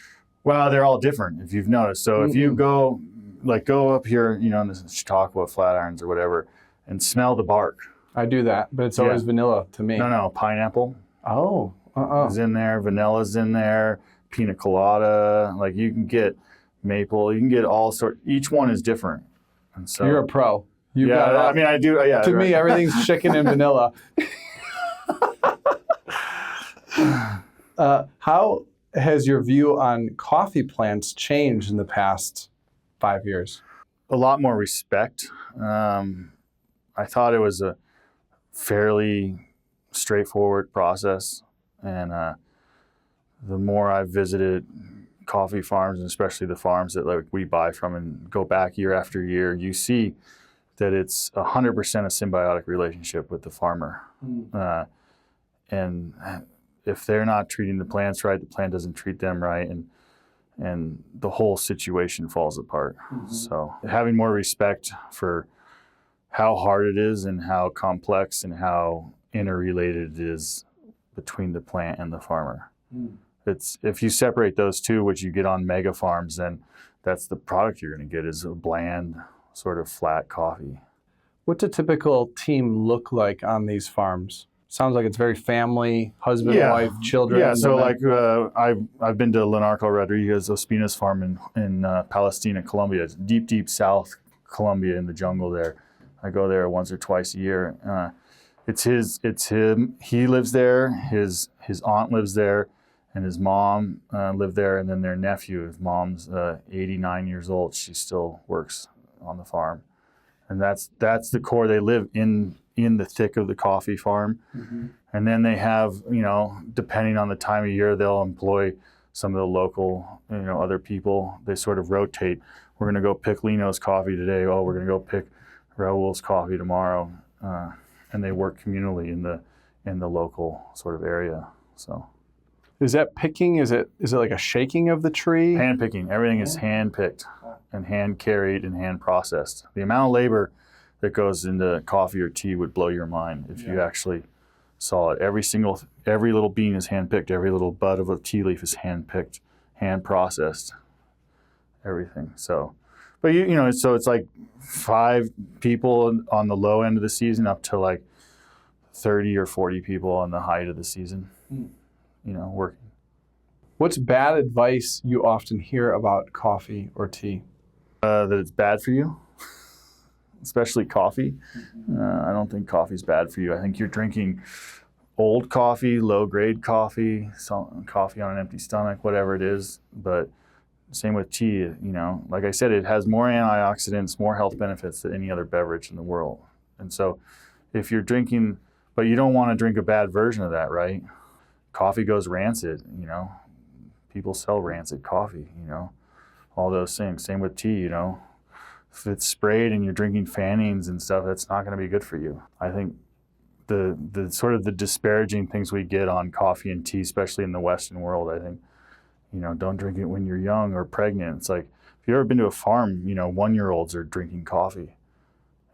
B: Well, they're all different, if you've noticed. So if you go up here, in the Chautauqua Flatirons or whatever, and smell the bark.
C: I do that, but it's always vanilla to me.
B: No, pineapple.
C: Oh,
B: is in there. Vanilla's in there. Pina colada. Like you can get maple. You can get all sorts. Each one is different. And so
C: You're a pro. You've
B: yeah,
C: got
B: I mean, I do. Yeah.
C: to me, everything's chicken and vanilla. How has your view on coffee plants changed in the past 5 years?
B: A lot more respect. I thought it was a fairly straightforward process, and the more I've visited coffee farms, and especially the farms that like we buy from and go back year after year, you see that it's 100% a symbiotic relationship with the farmer. And if they're not treating the plants right, the plant doesn't treat them right, and the whole situation falls apart. So having more respect for how hard it is and how complex and how interrelated it is between the plant and the farmer. It's if you separate those two, which you get on mega farms, then that's the product you're going to get is a bland, sort of flat coffee.
C: What's a typical team look like on these farms? Sounds like it's very family, husband, wife, children.
B: Yeah, so like I've been to Lenarco Rodriguez Ospina's farm in Palestina, Colombia. It's deep south Colombia in the jungle there. I go there once or twice a year. It's him. He lives there. His aunt lives there, and his mom lived there, and then their nephew. His mom's 89 years old. She still works on the farm, and that's the core. They live in the thick of the coffee farm, and then they have, depending on the time of year, they'll employ some of the local, other people. They sort of rotate. We're going to go pick Lino's coffee today. Oh, we're going to go pick Raul's coffee tomorrow, and they work communally in the local sort of area. So,
C: is that picking? Is it like a shaking of the tree?
B: Hand picking. Everything is hand picked and hand carried and hand processed. The amount of labor that goes into coffee or tea would blow your mind if you actually saw it. Every little bean is hand picked. Every little bud of a tea leaf is hand picked, hand processed. Everything. So. But so it's like 5 people on the low end of the season up to like 30 or 40 people on the height of the season, working.
C: What's bad advice you often hear about coffee or tea?
B: That it's bad for you, especially coffee. I don't think coffee's bad for you. I think you're drinking old coffee, low-grade coffee, coffee on an empty stomach, whatever it is, but same with tea, like I said, it has more antioxidants, more health benefits than any other beverage in the world. And so if you're drinking, but you don't want to drink a bad version of that, right? Coffee goes rancid, people sell rancid coffee, all those things. Same with tea, if it's sprayed and you're drinking Fannings and stuff, that's not going to be good for you. I think the sort of the disparaging things we get on coffee and tea, especially in the Western world, I think, don't drink it when you're young or pregnant. It's like, if you've ever been to a farm, 1-year-olds are drinking coffee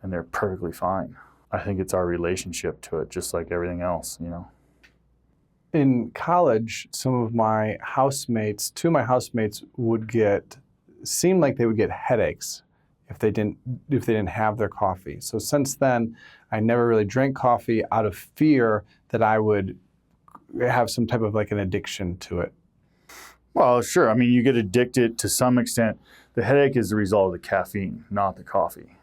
B: and they're perfectly fine. I think it's our relationship to it, just like everything else,
C: In college, two of my housemates seemed like they would get headaches if they didn't have their coffee. So since then, I never really drank coffee out of fear that I would have some type of like an addiction to it.
B: Well, sure. I mean, you get addicted to some extent. The headache is the result of the caffeine, not the coffee,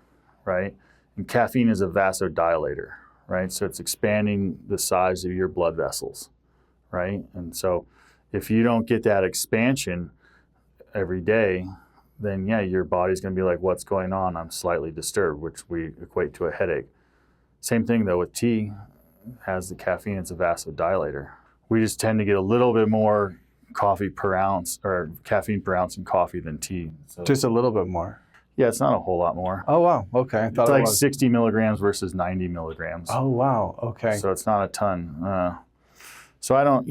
B: right? And caffeine is a vasodilator, right? So it's expanding the size of your blood vessels, right? And so if you don't get that expansion every day, then your body's going to be like, what's going on? I'm slightly disturbed, which we equate to a headache. Same thing though with tea. It has the caffeine, it's a vasodilator. We just tend to get a little bit more coffee per ounce or caffeine per ounce in coffee than tea. So,
C: just a little bit more.
B: Yeah, it's not a whole lot more.
C: Oh, wow. Okay. I thought
B: it's like 60 milligrams versus 90 milligrams.
C: Oh, wow. Okay.
B: So it's not a ton. So I don't,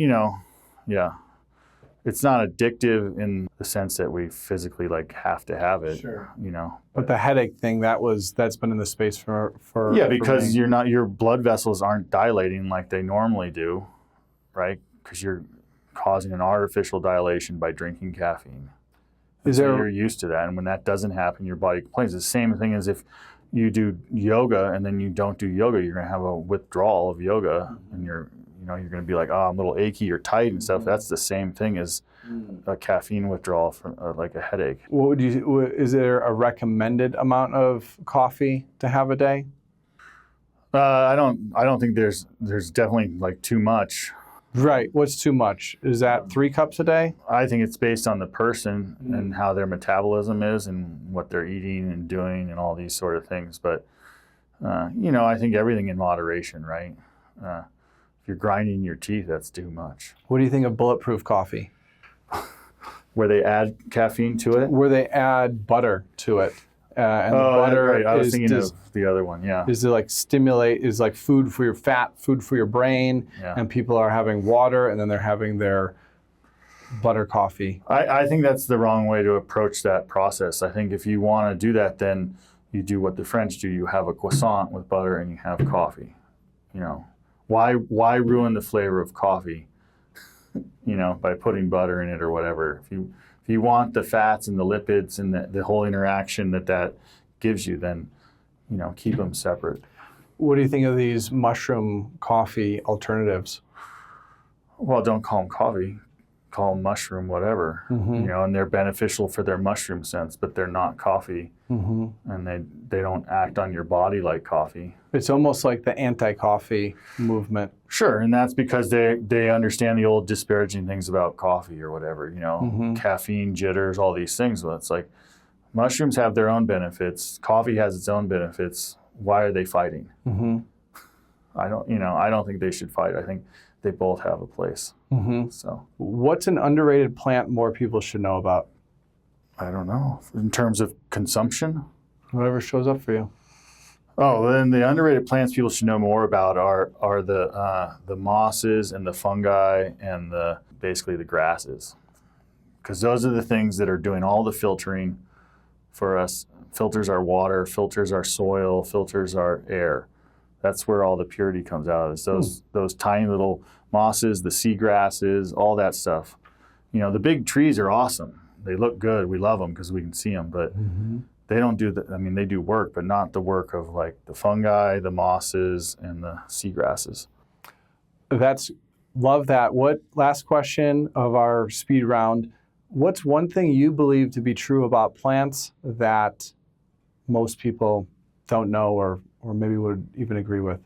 B: it's not addictive in the sense that we physically have to have it.
C: Sure.
B: But
C: the headache thing, that's been in the space for
B: because your blood vessels aren't dilating like they normally do, right? Because you're causing an artificial dilation by drinking caffeine. You're used to that, and when that doesn't happen, your body complains. It's the same thing as if you do yoga and then you don't do yoga, you're going to have a withdrawal of yoga, and your You know, you're going to be like, oh, I'm a little achy or tight and stuff. That's the same thing as a caffeine withdrawal from like a headache.
C: What is there a recommended amount of coffee to have a day?
B: I don't think there's definitely like too much.
C: Right. What's too much? Is that 3 cups a day?
B: I think it's based on the person and how their metabolism is and what they're eating and doing and all these sort of things. But, you know, I think everything in moderation, right? If you're grinding your teeth, that's too much.
C: What do you think of bulletproof coffee?
B: Where they add caffeine to it?
C: Where they add butter to it. And the butter
B: right. I was thinking of the other one, yeah.
C: Is to like stimulate, is like food for your fat, food for your brain, and people are having water and then they're having their butter coffee.
B: I think that's the wrong way to approach that process. I think if you want to do that, then you do what the French do. You have a croissant with butter and you have coffee. You know, why ruin the flavor of coffee, you know, by putting butter in it or whatever? If you want the fats and the lipids and the whole interaction that gives you, then, you know, keep them separate.
C: What do you think of these mushroom coffee alternatives?
B: Well, don't call them coffee. Call them mushroom whatever. You know, and they're beneficial for their mushroom sense, but they're not coffee. And they don't act on your body like coffee.
C: It's almost like the anti-coffee movement.
B: Sure, and that's because they understand the old disparaging things about coffee or whatever, you know, caffeine, jitters, all these things. Well, it's like mushrooms have their own benefits. Coffee has its own benefits. Why are they fighting? I don't think they should fight. I think they both have a place. So,
C: what's an underrated plant more people should know about?
B: I don't know. In terms of consumption?
C: Whatever shows up for you.
B: Oh, then the underrated plants people should know more about are the mosses and the fungi and basically the grasses, because those are the things that are doing all the filtering for us. Filters our water, filters our soil, filters our air. That's where all the purity comes out of this. Those tiny little mosses, the seagrasses, all that stuff. You know, the big trees are awesome. They look good. We love them because we can see them, but they don't do I mean, they do work, but not the work of like the fungi, the mosses, and the seagrasses.
C: Love that. Last question of our speed round. What's one thing you believe to be true about plants that most people don't know or maybe would even agree with?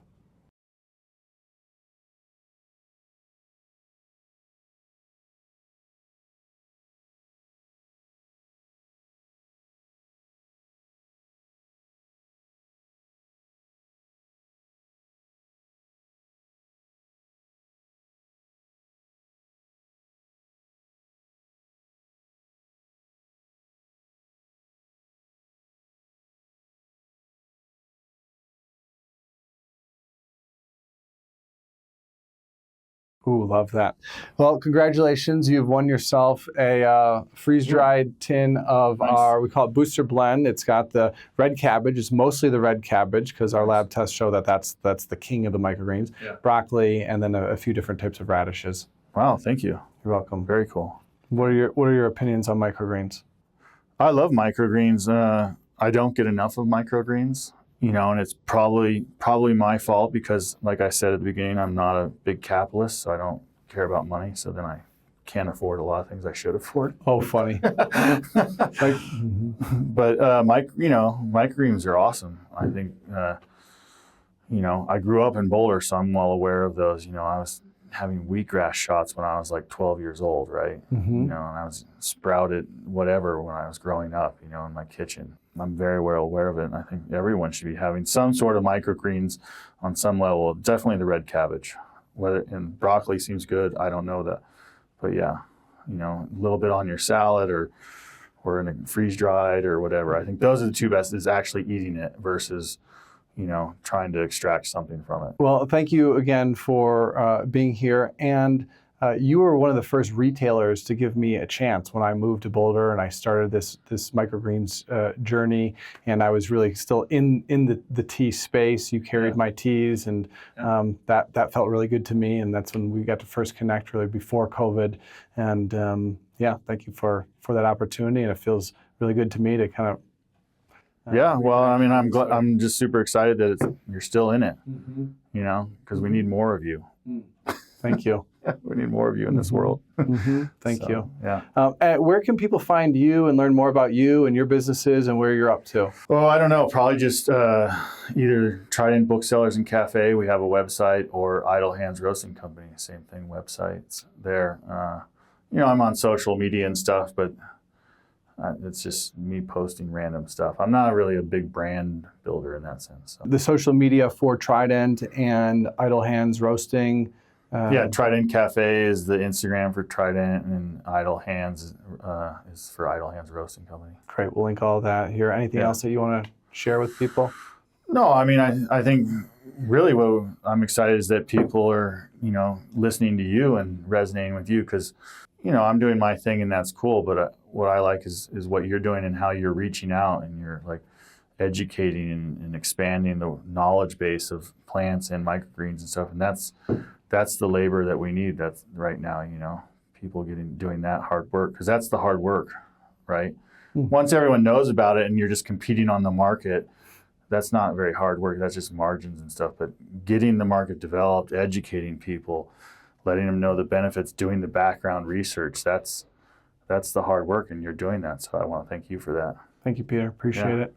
C: Ooh, love that. Well, congratulations. You've won yourself a freeze-dried tin of we call it Booster Blend. It's got the red cabbage. It's mostly the red cabbage because our lab tests show that that's the king of the microgreens. Broccoli, and then a few different types of radishes.
B: Wow, thank you.
C: You're welcome.
B: Very cool.
C: What are your opinions on microgreens?
B: I love microgreens. I don't get enough of microgreens. You know, and it's probably my fault because, like I said at the beginning, I'm not a big capitalist, so I don't care about money. So then I can't afford a lot of things I should afford.
C: Oh, funny.
B: But microgreens are awesome. I think, you know, I grew up in Boulder, so I'm well aware of those. You know, I was having wheatgrass shots when I was like 12 years old, right? You know, and I was sprouted whatever when I was growing up, you know, in my kitchen. I'm very well aware of it, and I think everyone should be having some sort of microgreens on some level. Definitely the red cabbage. And broccoli seems good. I don't know that, but yeah, you know, a little bit on your salad or in a freeze-dried or whatever. I think those are the two best, is actually eating it versus, you know, trying to extract something from it.
C: Well, thank you again for being here. And you were one of the first retailers to give me a chance when I moved to Boulder and I started this microgreens journey. And I was really still in the tea space. You carried my teas, and that felt really good to me. And that's when we got to first connect, really before COVID. And thank you for that opportunity. And it feels really good to me to kind of.
B: Well, I mean, I'm just super excited that you're still in it, you know, because we need more of you.
C: Thank you.
B: We need more of you in this world.
C: Thank you.
B: Yeah.
C: Where can people find you and learn more about you and your businesses and where you're up to?
B: Oh, I don't know. Probably just either Trident Booksellers and Cafe. We have a website, or Idle Hands Roasting Company. Same thing. Websites there. I'm on social media and stuff, but it's just me posting random stuff. I'm not really a big brand builder in that sense. So.
C: The social media for Trident and Idle Hands Roasting.
B: Trident Café is the Instagram for Trident, and Idle Hands is for Idle Hands Roasting Company.
C: Great. We'll link all that here. Anything else that you want to share with people?
B: No, I mean, I think really what I'm excited is that people are, listening to you and resonating with you, because, I'm doing my thing and that's cool, but what I like is what you're doing and how you're reaching out, and you're like educating and expanding the knowledge base of plants and microgreens and stuff, and that's the labor that we need. That's right now, people doing that hard work, because that's the hard work, right? Once everyone knows about it and you're just competing on the market, that's not very hard work. That's just margins and stuff. But getting the market developed, educating people, letting them know the benefits, doing the background research, that's the hard work, and you're doing that. So I want to thank you for that.
C: Thank you, Peter. Appreciate it.